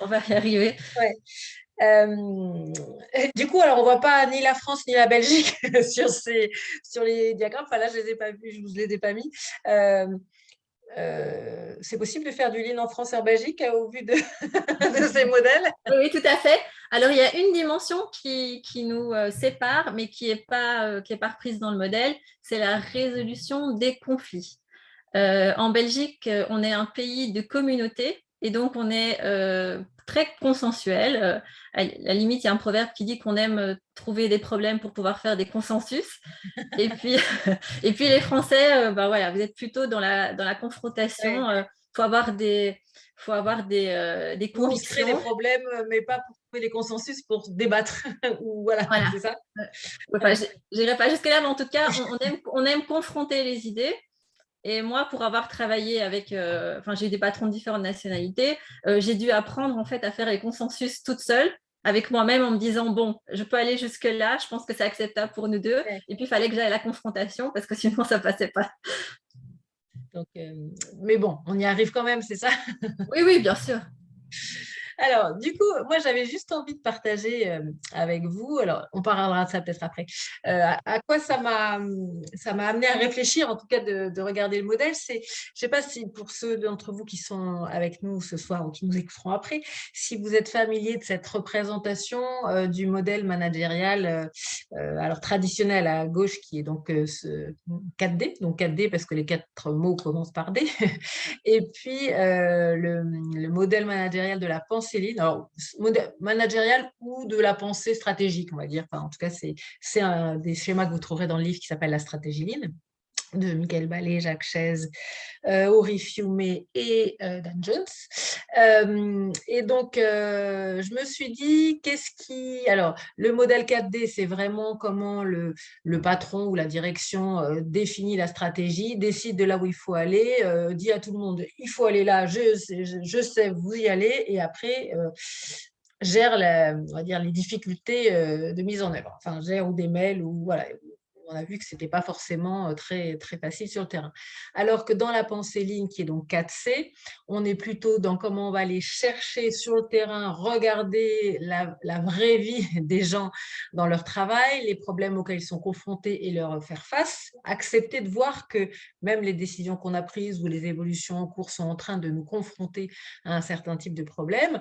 on va y arriver. Ouais. Du coup, alors on voit pas ni la France ni la Belgique sur les diagrammes. Enfin là, je les ai pas vus, je vous les ai pas mis. Euh, c'est possible de faire du lean en France et en Belgique au vu de, de ces modèles? Oui, oui, tout à fait. Alors, il y a une dimension qui nous sépare, mais qui est pas reprise dans le modèle, c'est la résolution des conflits. En Belgique, on est un pays de communauté et donc on est très consensuel. À la limite, il y a un proverbe qui dit qu'on aime trouver des problèmes pour pouvoir faire des consensus. Et puis, et puis les Français, bah voilà, vous êtes plutôt dans la confrontation. Ouais. Faut avoir des Nous, on se crée des convictions. problèmes, mais pas pour trouver des consensus, pour débattre. Ou voilà, Voilà. c'est ça? Enfin, je n'irai pas jusque-là, mais en tout cas, on aime confronter les idées. Et moi, pour avoir travaillé avec, enfin, j'ai eu des patrons de différentes nationalités, j'ai dû apprendre en fait à faire les consensus toute seule avec moi-même en me disant, bon, je peux aller jusque-là, je pense que c'est acceptable pour nous deux. Ouais. Et puis, il fallait que j'aille à la confrontation parce que sinon, ça passait pas. Donc, mais bon, on y arrive quand même, c'est ça? Oui, oui, bien sûr. Alors, du coup, moi, j'avais juste envie de partager avec vous, alors on parlera de ça peut-être après, à quoi ça m'a amené à réfléchir, en tout cas de regarder le modèle. Je ne sais pas si pour ceux d'entre vous qui sont avec nous ce soir ou qui nous écouteront après, si vous êtes familier de cette représentation du modèle managérial alors traditionnel à gauche qui est donc ce 4D, donc 4D parce que les 4 mots commencent par D, et puis le modèle managérial de la pensée libre, alors modèle managérial ou de la pensée stratégique, on va dire. Enfin, en tout cas, c'est un des schémas que vous trouverez dans le livre qui s'appelle La stratégie Lean de Michael Ballet, Jacques Chaise, Ori Fiume et Dan Jones. Et donc, je me suis dit, alors, le modèle 4D, c'est vraiment comment le patron ou la direction définit la stratégie, décide de là où il faut aller, dit à tout le monde, il faut aller là, je sais, vous y allez, et après, gère on va dire, les difficultés de mise en œuvre. Enfin, gère ou des mails, ou voilà, on a vu que ce n'était pas forcément très, très facile sur le terrain. Alors que dans la pensée ligne, qui est donc 4C, on est plutôt dans comment on va aller chercher sur le terrain, regarder la vraie vie des gens dans leur travail, les problèmes auxquels ils sont confrontés et leur faire face, accepter de voir que même les décisions qu'on a prises ou les évolutions en cours sont en train de nous confronter à un certain type de problème.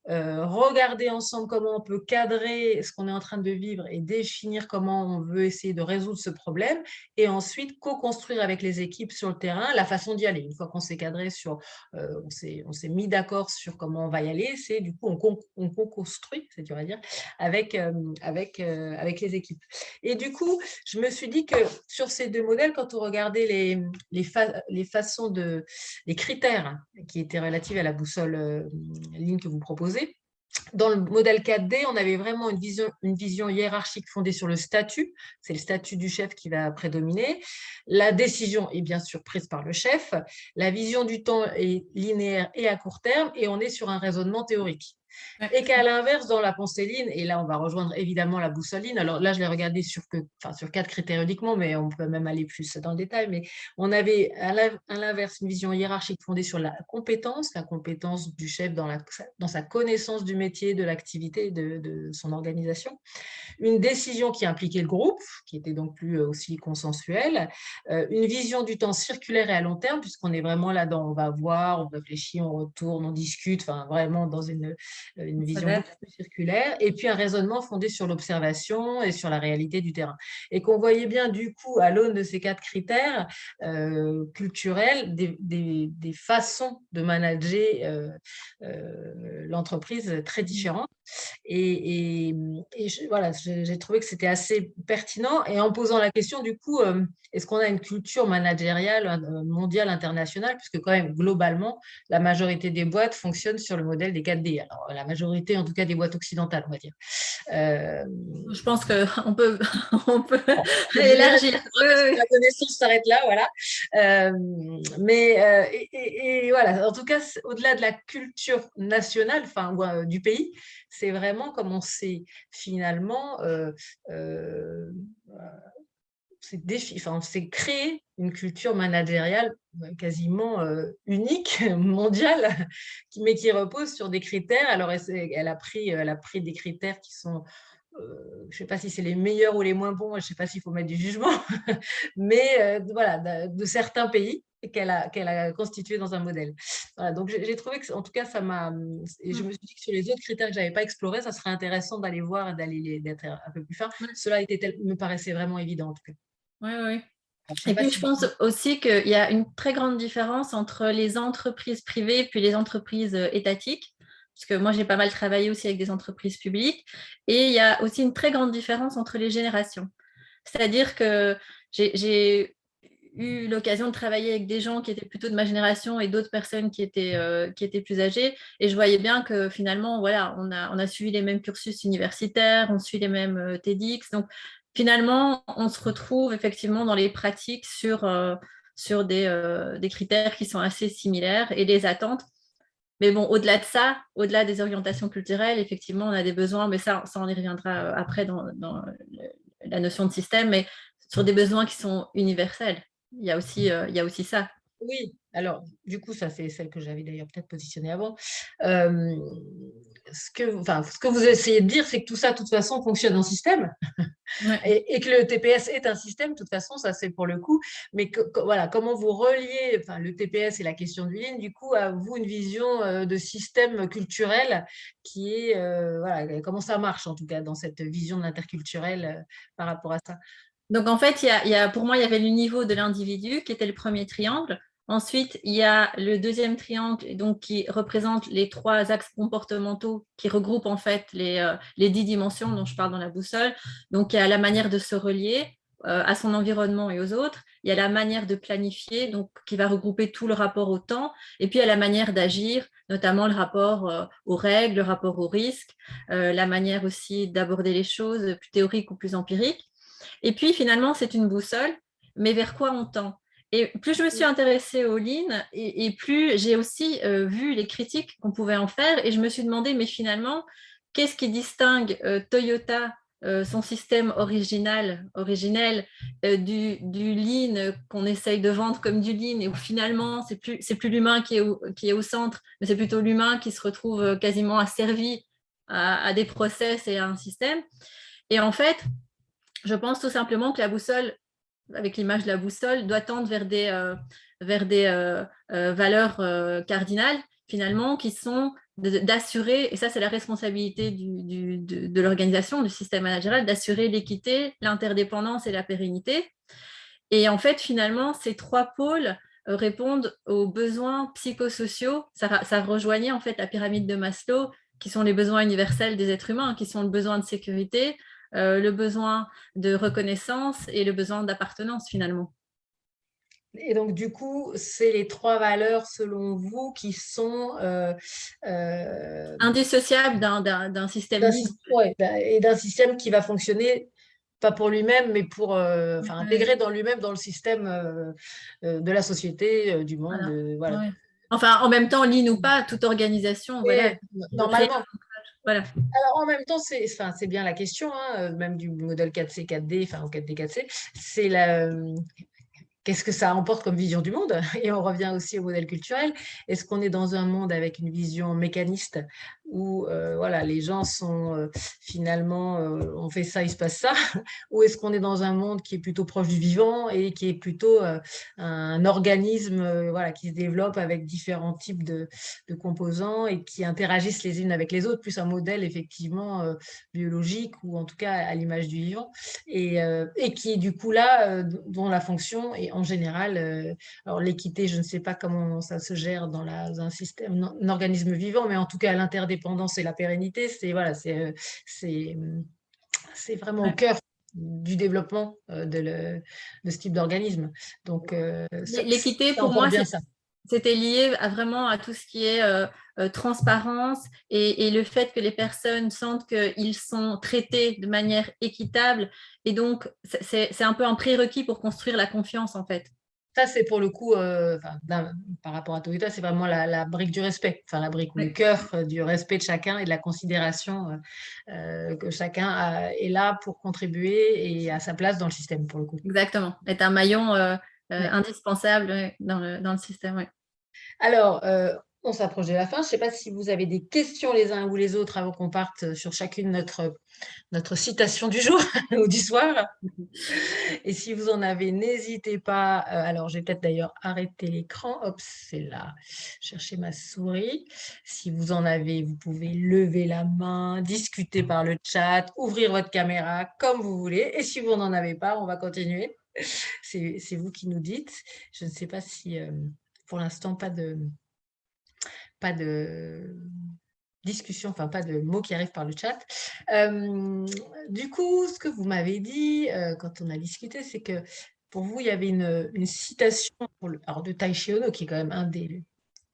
Regarder ensemble comment on peut cadrer ce qu'on est en train de vivre et définir comment on veut essayer de résoudre ce problème, et ensuite co-construire avec les équipes sur le terrain la façon d'y aller. Une fois qu'on s'est cadré on s'est mis d'accord sur comment on va y aller, c'est du coup on co-construit, c'est dur à dire, avec les équipes. Et du coup, je me suis dit que sur ces 2 modèles, quand on regardait les façons les critères qui étaient relatifs à la boussole ligne que vous proposez, dans le modèle 4D, on avait vraiment une vision hiérarchique fondée sur le statut. C'est le statut du chef qui va prédominer. La décision est bien sûr prise par le chef. La vision du temps est linéaire et à court terme, et on est sur un raisonnement théorique. Ouais. Et qu'à l'inverse, dans la pensée Lean, et là, on va rejoindre évidemment la boussole Lean. Alors là, je l'ai regardé sur 4 critères uniquement, mais on peut même aller plus dans le détail. Mais on avait à l'inverse une vision hiérarchique fondée sur la compétence du chef dans sa connaissance du métier, de l'activité, de son organisation. Une décision qui impliquait le groupe, qui était donc plus aussi consensuelle, une vision du temps circulaire et à long terme, puisqu'on est vraiment là-dedans, on va voir, on réfléchit, on retourne, on discute, enfin vraiment dans une vision beaucoup plus circulaire, et puis un raisonnement fondé sur l'observation et sur la réalité du terrain. Et qu'on voyait bien du coup, à l'aune de ces 4 critères culturels, des façons de manager l'entreprise très différentes. Voilà, j'ai trouvé que c'était assez pertinent. Et en posant la question, du coup, est-ce qu'on a une culture managériale mondiale, internationale? Puisque quand même, globalement, la majorité des boîtes fonctionnent sur le modèle des 4D. Alors, la majorité, en tout cas, des boîtes occidentales, on va dire. Je pense qu'on peut, on peut Bon, élargir. parce que la connaissance s'arrête là, voilà. Et voilà, en tout cas, au-delà de la culture nationale, enfin, du pays, c'est vraiment comme on s'est finalement on s'est créé une culture managériale quasiment unique, mondiale, mais qui repose sur des critères. Alors, elle a pris des critères qui sont je ne sais pas si c'est les meilleurs ou les moins bons, je ne sais pas s'il faut mettre du jugement, mais voilà, de certains pays qu'elle a constitué dans un modèle. Voilà, donc j'ai trouvé que, en tout cas, ça m'a. Et je me suis dit que sur les autres critères que je n'avais pas explorés, ça serait intéressant d'aller voir et d'être un peu plus fin. Cela me paraissait vraiment évident, en tout cas. Oui, oui. Alors, je sais Et pas puis, si. je pense aussi qu'il y a une très grande différence entre les entreprises privées puis les entreprises étatiques, parce que moi, j'ai pas mal travaillé aussi avec des entreprises publiques, et il y a aussi une très grande différence entre les générations. C'est-à-dire que j'ai eu l'occasion de travailler avec des gens qui étaient plutôt de ma génération et d'autres personnes qui étaient plus âgées, et je voyais bien que finalement, voilà, on a suivi les mêmes cursus universitaires, on suit les mêmes TEDx, donc finalement, on se retrouve effectivement dans les pratiques sur des critères qui sont assez similaires et des attentes. Mais bon, au-delà de ça, au-delà des orientations culturelles, effectivement, on a des besoins, mais ça on y reviendra après dans la notion de système, mais sur des besoins qui sont universels. Il y a aussi ça. Oui, alors, du coup, ça, c'est celle que j'avais d'ailleurs peut-être positionnée avant. Euh, ce que vous essayez de dire, c'est que tout ça, de toute façon, fonctionne en système. Ouais. Et que le TPS est un système, de toute façon, ça c'est pour le coup. Mais voilà, comment vous reliez le TPS et la question du Lean, du coup, à vous une vision de système culturel qui est, voilà, comment ça marche en tout cas dans cette vision de l'interculturel par rapport à ça. Donc, en fait, pour moi, il y avait le niveau de l'individu qui était le premier triangle. Ensuite, il y a le deuxième triangle donc, qui représente les 3 axes comportementaux qui regroupent en fait les 10 dimensions dont je parle dans la boussole. Donc, il y a la manière de se relier à son environnement et aux autres. Il y a la manière de planifier, donc, qui va regrouper tout le rapport au temps. Et puis, il y a la manière d'agir, notamment le rapport aux règles, le rapport aux risques, la manière aussi d'aborder les choses plus théoriques ou plus empiriques. Et puis finalement, c'est une boussole, mais vers quoi on tend? Et plus je me suis intéressée au Lean, et plus j'ai aussi vu les critiques qu'on pouvait en faire, et je me suis demandé, mais finalement, qu'est-ce qui distingue Toyota, son système originel, du Lean qu'on essaye de vendre comme du Lean, et où finalement, c'est plus l'humain qui est au centre, mais c'est plutôt l'humain qui se retrouve quasiment asservi à des process et à un système. Et en fait, je pense tout simplement que la boussole, avec l'image de la boussole, doit tendre vers des valeurs cardinales, finalement, qui sont d'assurer, et ça c'est la responsabilité de l'organisation, du système managérial, d'assurer l'équité, l'interdépendance et la pérennité. Et en fait, finalement, ces 3 pôles répondent aux besoins psychosociaux. Ça rejoignait en fait la pyramide de Maslow, qui sont les besoins universels des êtres humains, qui sont le besoin de sécurité, le besoin de reconnaissance et le besoin d'appartenance finalement. Et donc, du coup, c'est les 3 valeurs, selon vous, qui sont Indissociable d'un système libre. et d'un système qui va fonctionner pas pour lui-même, mais pour intégrer dans lui-même, dans le système de la société, du monde. Voilà. Voilà. Ouais. Enfin, en même temps, Lean ou pas, toute organisation, voilà, Et, il faut créer normalement. Voilà. Alors, en même temps, c'est bien la question, hein, même du modèle 4C, 4D, enfin, au 4D, 4C, c'est qu'est-ce que ça emporte comme vision du monde? Et on revient aussi au modèle culturel. Est-ce qu'on est dans un monde avec une vision mécaniste où voilà, les gens sont finalement, on fait ça, il se passe ça? Ou est-ce qu'on est dans un monde qui est plutôt proche du vivant et qui est plutôt un organisme voilà, qui se développe avec différents types de composants et qui interagissent les unes avec les autres, plus un modèle effectivement biologique ou en tout cas à l'image du vivant? Et qui est du coup là, dont la fonction est en général, alors l'équité, je ne sais pas comment ça se gère un système, un organisme vivant, mais en tout cas l'interdépendance et la pérennité, voilà, c'est, c'est vraiment au Ouais. cœur du développement de ce type d'organisme. Donc L'équité, ça pour emporte moi, bien ça. c'était lié vraiment à tout ce qui est transparence et le fait que les personnes sentent qu'ils sont traités de manière équitable. Et donc, c'est un peu un prérequis pour construire la confiance, en fait. Ça, c'est pour le coup, par rapport à Toyota, c'est vraiment la brique du respect, enfin la brique ou le Oui, cœur du respect de chacun et de la considération que chacun est là pour contribuer et à sa place dans le système, pour le coup. exactement. Est un maillon Ouais. indispensable dans le système. Ouais. Alors, on s'approche de la fin. Je ne sais pas si vous avez des questions les uns ou les autres avant qu'on parte sur chacune notre citation du jour ou du soir. Et si vous en avez, n'hésitez pas. Alors, j'ai peut-être d'ailleurs arrêté l'écran. Hop, c'est là. Cherchez ma souris. Si vous en avez, vous pouvez lever la main, discuter par le chat, ouvrir votre caméra comme vous voulez. Et si vous n'en avez pas, on va continuer. C'est vous qui nous dites. Je ne sais pas si, pour l'instant, pas de discussion, enfin pas de mots qui arrivent par le chat. Du coup, ce que vous m'avez dit quand on a discuté, c'est que pour vous, il y avait une citation alors de Taishi Ono, qui est quand même un des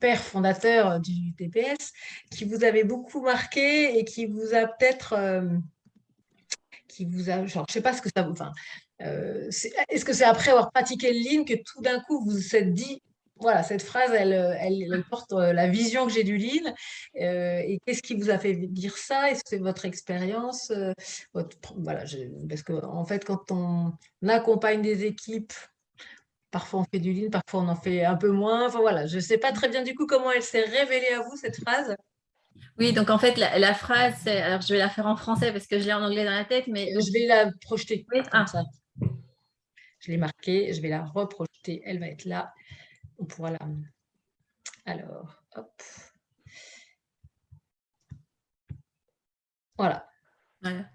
pères fondateurs du TPS, qui vous avait beaucoup marqué et qui vous a peut-être, genre, je sais pas ce que ça, enfin, est-ce que c'est après avoir pratiqué le lean que tout d'un coup vous vous êtes dit, voilà, cette phrase, elle porte la vision que j'ai du lean, et qu'est-ce qui vous a fait dire ça? Est-ce que c'est votre expérience? Voilà, parce que en fait, quand on accompagne des équipes, parfois on fait du lean, parfois on en fait un peu moins. Enfin voilà, je ne sais pas très bien du coup comment elle s'est révélée à vous, cette phrase. Oui, donc en fait, la phrase, alors je vais la faire en français parce que je l'ai en anglais dans la tête, mais donc, Je vais la projeter oui, comme ça. Je l'ai marquée, je vais la reprojeter. Elle va être là. On pourra la. Alors, hop. Voilà. voilà.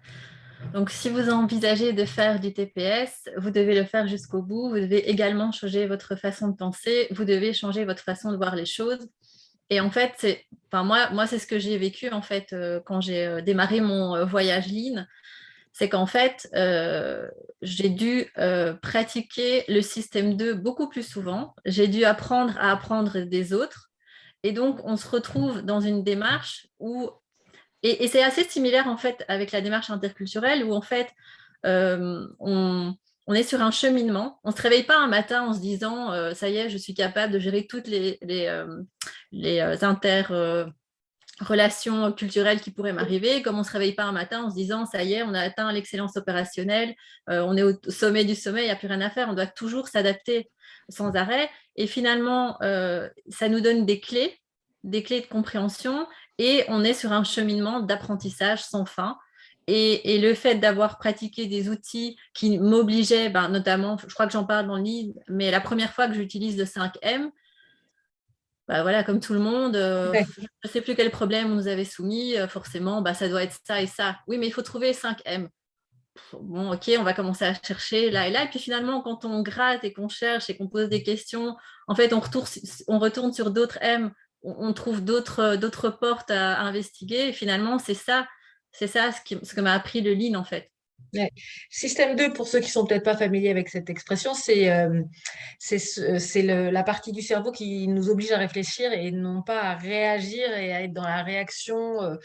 Donc, si vous envisagez de faire du TPS, vous devez le faire jusqu'au bout. Vous devez également changer votre façon de penser. Vous devez changer votre façon de voir les choses. Et en fait, enfin, moi c'est ce que j'ai vécu en fait quand j'ai démarré mon voyage Lean. C'est qu'en fait, j'ai dû pratiquer le système 2 beaucoup plus souvent. J'ai dû apprendre à apprendre des autres. Et donc, on se retrouve dans une démarche où et c'est assez similaire en fait avec la démarche interculturelle où en fait on est sur un cheminement. On ne se réveille pas un matin en se disant ça y est, je suis capable de gérer toutes les interrelations culturelles qui pourraient m'arriver. Comme on ne se réveille pas un matin en se disant ça y est, on a atteint l'excellence opérationnelle, on est au sommet du sommet, il n'y a plus rien à faire. On doit toujours s'adapter sans arrêt. Et finalement, ça nous donne des clés de compréhension et on est sur un cheminement d'apprentissage sans fin. Et le fait d'avoir pratiqué des outils qui m'obligeaient, ben, notamment, je crois que j'en parle dans le livre, mais la première fois que j'utilise le 5M, ben voilà, comme tout le monde, Ouais. je ne sais plus quel problème on nous avait soumis, forcément, ben, ça doit être ça et ça. Oui, mais il faut trouver 5M. Bon, ok, on va commencer à chercher là et là. Et puis finalement, quand on gratte et qu'on cherche et qu'on pose des questions, en fait, on retourne sur d'autres M, on trouve d'autres portes à investiguer. Et finalement, c'est ça ce que m'a appris le Lean, en fait. Ouais. Système 2, pour ceux qui sont peut-être pas familiers avec cette expression, c'est la partie du cerveau qui nous oblige à réfléchir et non pas à réagir et à être dans la réaction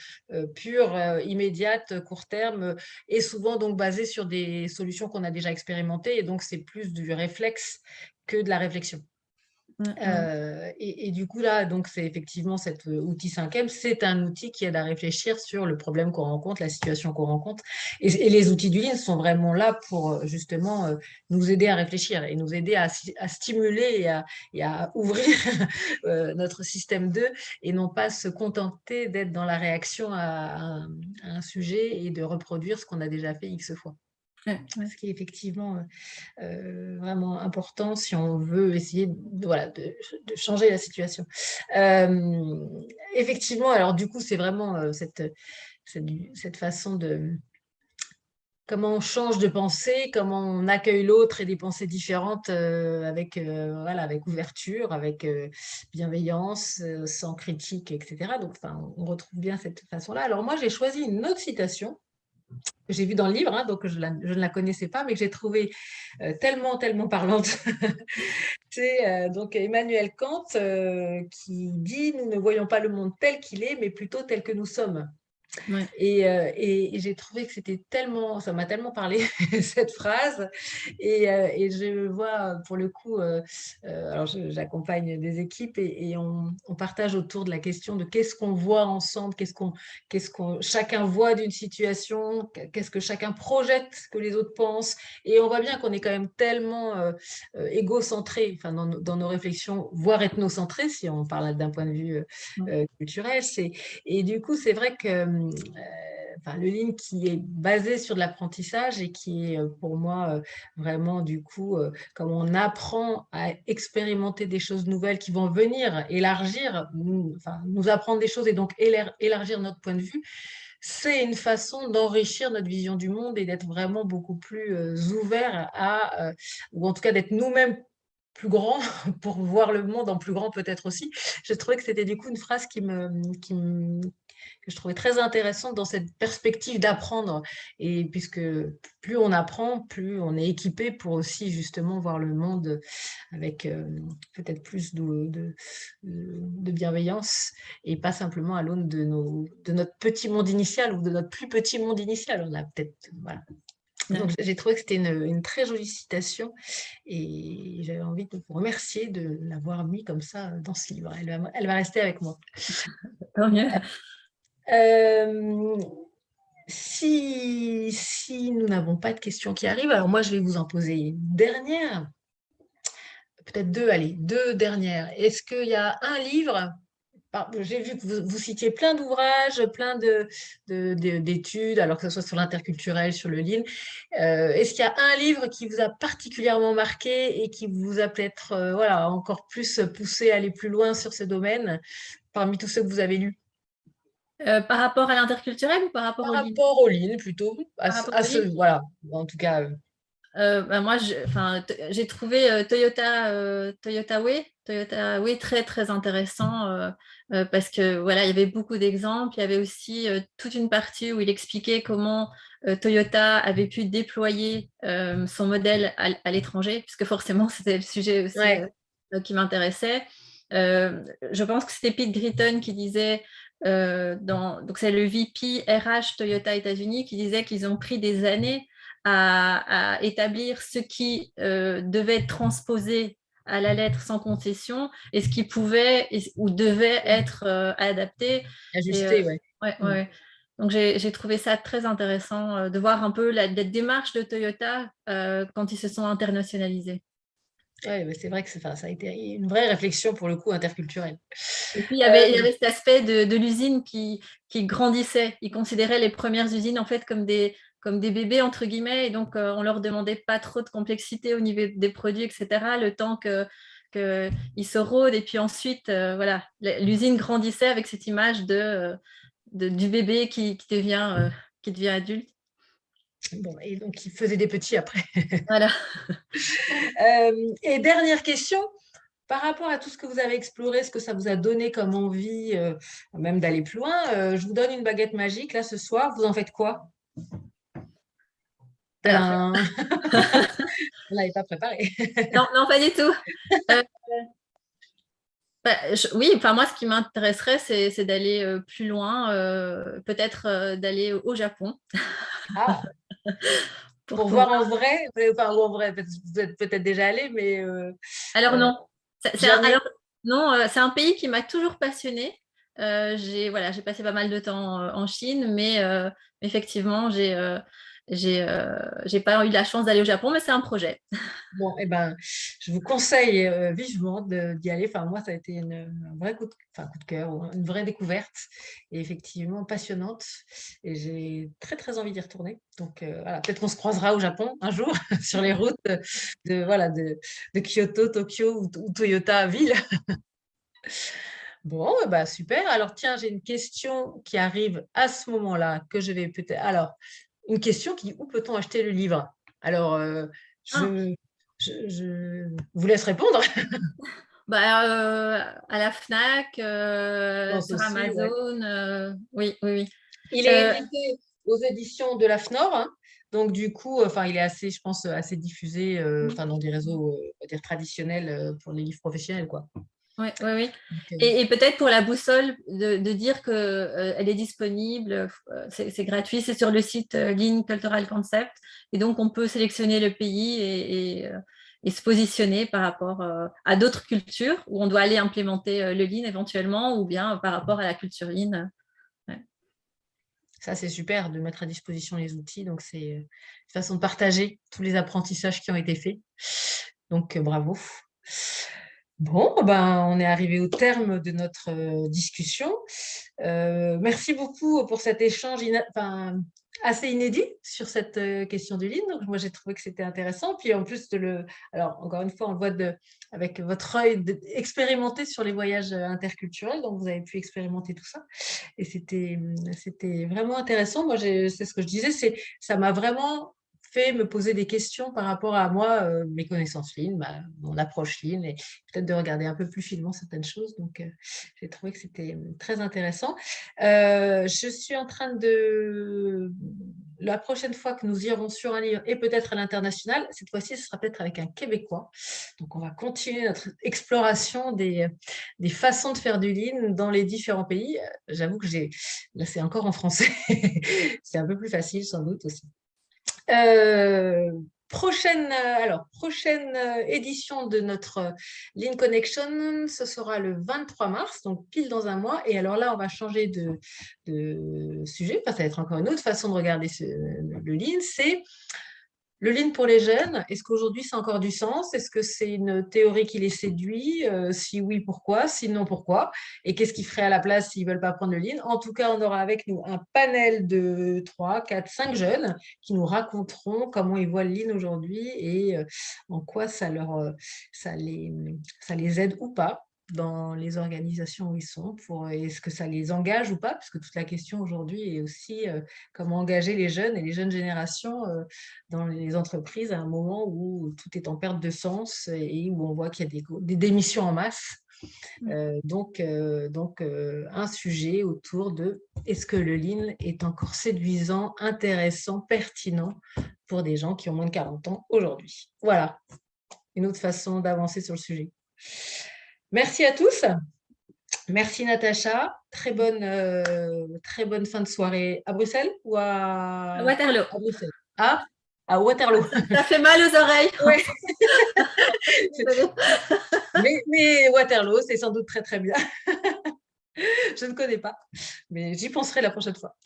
pure, immédiate, court terme, et souvent donc basée sur des solutions qu'on a déjà expérimentées. Et donc, c'est plus du réflexe que de la réflexion. Et du coup, là, donc, c'est effectivement cet outil 5M, c'est un outil qui aide à réfléchir sur le problème qu'on rencontre, la situation qu'on rencontre. Et les outils du Lean sont vraiment là pour justement nous aider à réfléchir et nous aider à stimuler et à ouvrir notre système 2 et non pas se contenter d'être dans la réaction à un sujet et de reproduire ce qu'on a déjà fait X fois. Ce qui est effectivement vraiment important si on veut essayer voilà, de changer la situation. Effectivement, alors du coup, c'est vraiment cette façon de comment on change de pensée, comment on accueille l'autre et des pensées différentes voilà, avec ouverture, avec bienveillance, sans critique, etc. Donc, enfin, on retrouve bien cette façon-là. Alors moi, j'ai choisi une autre citation que j'ai vue dans le livre, hein, donc je ne la connaissais pas, mais que j'ai trouvée tellement, tellement parlante. C'est donc Emmanuel Kant qui dit « Nous ne voyons pas le monde tel qu'il est, mais plutôt tel que nous sommes ». Ouais. Et j'ai trouvé que c'était tellement, ça m'a tellement parlé cette phrase. Et je vois pour le coup, alors j'accompagne des équipes et on partage autour de la question de qu'est-ce qu'on voit ensemble, qu'est-ce qu'on chacun voit d'une situation, qu'est-ce que chacun projette que les autres pensent. Et on voit bien qu'on est quand même tellement égocentré, enfin dans nos réflexions, voire ethnocentré, si on parle d'un point de vue culturel. Et du coup, c'est vrai que enfin, le Lean qui est basé sur de l'apprentissage et qui est pour moi vraiment du coup, comme on apprend à expérimenter des choses nouvelles qui vont venir élargir, enfin, nous apprendre des choses et donc élargir notre point de vue, c'est une façon d'enrichir notre vision du monde et d'être vraiment beaucoup plus ouvert ou en tout cas d'être nous-mêmes plus grands pour voir le monde en plus grand peut-être aussi. J'ai trouvé que c'était du coup une phrase que je trouvais très intéressante dans cette perspective d'apprendre. Et puisque plus on apprend, plus on est équipé pour aussi justement voir le monde avec peut-être plus de bienveillance et pas simplement à l'aune de notre petit monde initial ou de notre plus petit monde initial. On a peut-être, voilà. Donc, j'ai trouvé que c'était une très jolie citation et j'avais envie de vous remercier de l'avoir mis comme ça dans ce livre. Elle va rester avec moi. Tant mieux. Si nous n'avons pas de questions qui arrivent, alors moi, je vais vous en poser une dernière. Peut-être deux, allez, deux dernières. Est-ce qu'il y a un livre? J'ai vu que vous citiez plein d'ouvrages, plein d'études, alors que ce soit sur l'interculturel, sur le Lean. Est-ce qu'il y a un livre qui vous a particulièrement marqué et qui vous a peut-être voilà, encore plus poussé à aller plus loin sur ce domaine parmi tous ceux que vous avez lus? Par rapport à l'interculturel ou par rapport Par au Lean? rapport au Lean, plutôt. Par rapport au Lean, Voilà, en tout cas. moi, j'ai trouvé Toyota Way très, très intéressant parce que voilà, il y avait beaucoup d'exemples. Il y avait aussi toute une partie où il expliquait comment Toyota avait pu déployer son modèle à l'étranger, puisque forcément, c'était le sujet aussi Ouais. qui m'intéressait. Je pense que c'était Pete Gritton qui disait, donc c'est le VP RH Toyota États-Unis, qui disait qu'ils ont pris des années à établir ce qui devait être transposé à la lettre sans concession et ce qui pouvait ou devait être adapté. Ajusté, ouais. Ouais. Donc j'ai trouvé ça très intéressant de voir un peu la démarche de Toyota quand ils se sont internationalisés. Ouais, c'est vrai que ça a été une vraie réflexion pour le coup interculturelle. Et puis, il y avait cet aspect de l'usine qui grandissait. Ils considéraient les premières usines en fait comme des bébés, entre guillemets, et donc on leur demandait pas trop de complexité au niveau des produits, etc., le temps qu'ils se rôdent. Et puis ensuite, voilà, l'usine grandissait avec cette image du bébé qui devient adulte. Bon, et donc, il faisait des petits après. Voilà. Et dernière question, par rapport à tout ce que vous avez exploré, ce que ça vous a donné comme envie, même d'aller plus loin, je vous donne une baguette magique, là, ce soir, vous en faites quoi? Alors, On n'avait pas préparé. non, pas du tout. Euh, oui, enfin moi, ce qui m'intéresserait, c'est d'aller plus loin, peut-être d'aller au Japon. Ah, Pour pour voir pouvoir... en vrai, enfin, ou en vrai, vous êtes peut-être déjà allé, mais Alors non, Jamais. Alors, non, c'est un pays qui m'a toujours passionnée. J'ai passé pas mal de temps en Chine, mais effectivement, j'ai pas eu la chance d'aller au Japon, mais c'est un projet. Bon, eh ben, je vous conseille vivement d'y aller. Enfin, moi, ça a été un vrai coup de cœur, ou une vraie découverte, et effectivement passionnante. Et j'ai très, très envie d'y retourner. Donc, voilà, peut-être qu'on se croisera au Japon un jour sur les routes voilà, de Kyoto, Tokyo ou Toyota ville. Bon, bah super. Alors, tiens, j'ai une question qui arrive à ce moment-là que je vais peut-être. Alors, une question qui, où peut-on acheter le livre? Alors, Ah, je vous laisse répondre. à la Fnac, Je pense sur aussi, ouais. Amazon, oui, oui, oui. Il est édité aux éditions de la FNOR, hein. Donc, du coup, enfin, il est assez, je pense, assez diffusé enfin, dans des réseaux on va dire traditionnels pour les livres professionnels, quoi. Oui, oui, oui. Donc, Et peut-être pour la boussole, de dire qu'elle elle est disponible, c'est gratuit, c'est sur le site Lean Cultural Concept. Et donc, on peut sélectionner le pays et se positionner par rapport à d'autres cultures où on doit aller implémenter le Lean éventuellement ou bien par rapport à la culture Lean. Ouais. ça, c'est super de mettre à disposition les outils. Donc, c'est une façon de partager tous les apprentissages qui ont été faits. Donc, bravo. Bon, ben, on est arrivé au terme de notre discussion. Merci beaucoup pour cet échange enfin, assez inédit sur cette question du livre. Donc, moi, j'ai trouvé que c'était intéressant. Puis en plus, alors, encore une fois, on le voit avec votre œil expérimenté sur les voyages interculturels. Donc, vous avez pu expérimenter tout ça. Et c'était vraiment intéressant. Moi, c'est ce que je disais, ça m'a vraiment fait me poser des questions par rapport à moi, mes connaissances Lean, mon approche Lean, et peut-être de regarder un peu plus finement certaines choses. Donc, j'ai trouvé que c'était très intéressant. Je suis en train la prochaine fois que nous irons sur un livre, et peut-être à l'international, cette fois-ci, ce sera peut-être avec un Québécois. Donc, on va continuer notre exploration des façons de faire du Lean dans les différents pays. J'avoue que là, c'est encore en français. C'est un peu plus facile, sans doute aussi. Euh, prochaine édition de notre Lean Connection, ce sera le 23 mars, donc pile dans un mois. Et alors là, on va changer de sujet. Enfin, ça va être encore une autre façon de regarder le Lean. C'est le Lean pour les jeunes, est-ce qu'aujourd'hui ça a encore du sens? Est-ce que c'est une théorie qui les séduit? Si oui, pourquoi? Sinon, pourquoi? Et qu'est-ce qu'ils feraient à la place s'ils ne veulent pas prendre le Lean? En tout cas, on aura avec nous un panel de 3, 4, 5 jeunes qui nous raconteront comment ils voient le Lean aujourd'hui et en quoi ça les, ça les aide ou pas dans les organisations où ils sont, est-ce que ça les engage ou pas, parce que toute la question aujourd'hui est aussi comment engager les jeunes et les jeunes générations dans les entreprises à un moment où tout est en perte de sens et où on voit qu'il y a des démissions en masse. Un sujet autour de est-ce que le Lean est encore séduisant, intéressant, pertinent pour des gens qui ont moins de 40 ans aujourd'hui. Voilà, une autre façon d'avancer sur le sujet. Merci à tous. Merci Natacha. Très bonne fin de soirée à Bruxelles ou À Waterloo. à Bruxelles? À Waterloo. Ça fait mal aux oreilles. Ouais. Désolée. Mais Waterloo, c'est sans doute très très bien. Je ne connais pas, mais j'y penserai la prochaine fois.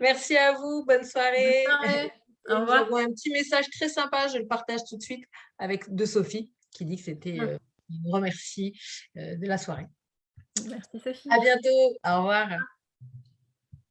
Merci à vous, bonne Bonne soirée. soirée. Au Et revoir. j'envoie un petit message très sympa, je le partage tout de suite de Sophie, qui dit que c'était une remercie de la soirée. Merci Sophie. À bientôt, au revoir.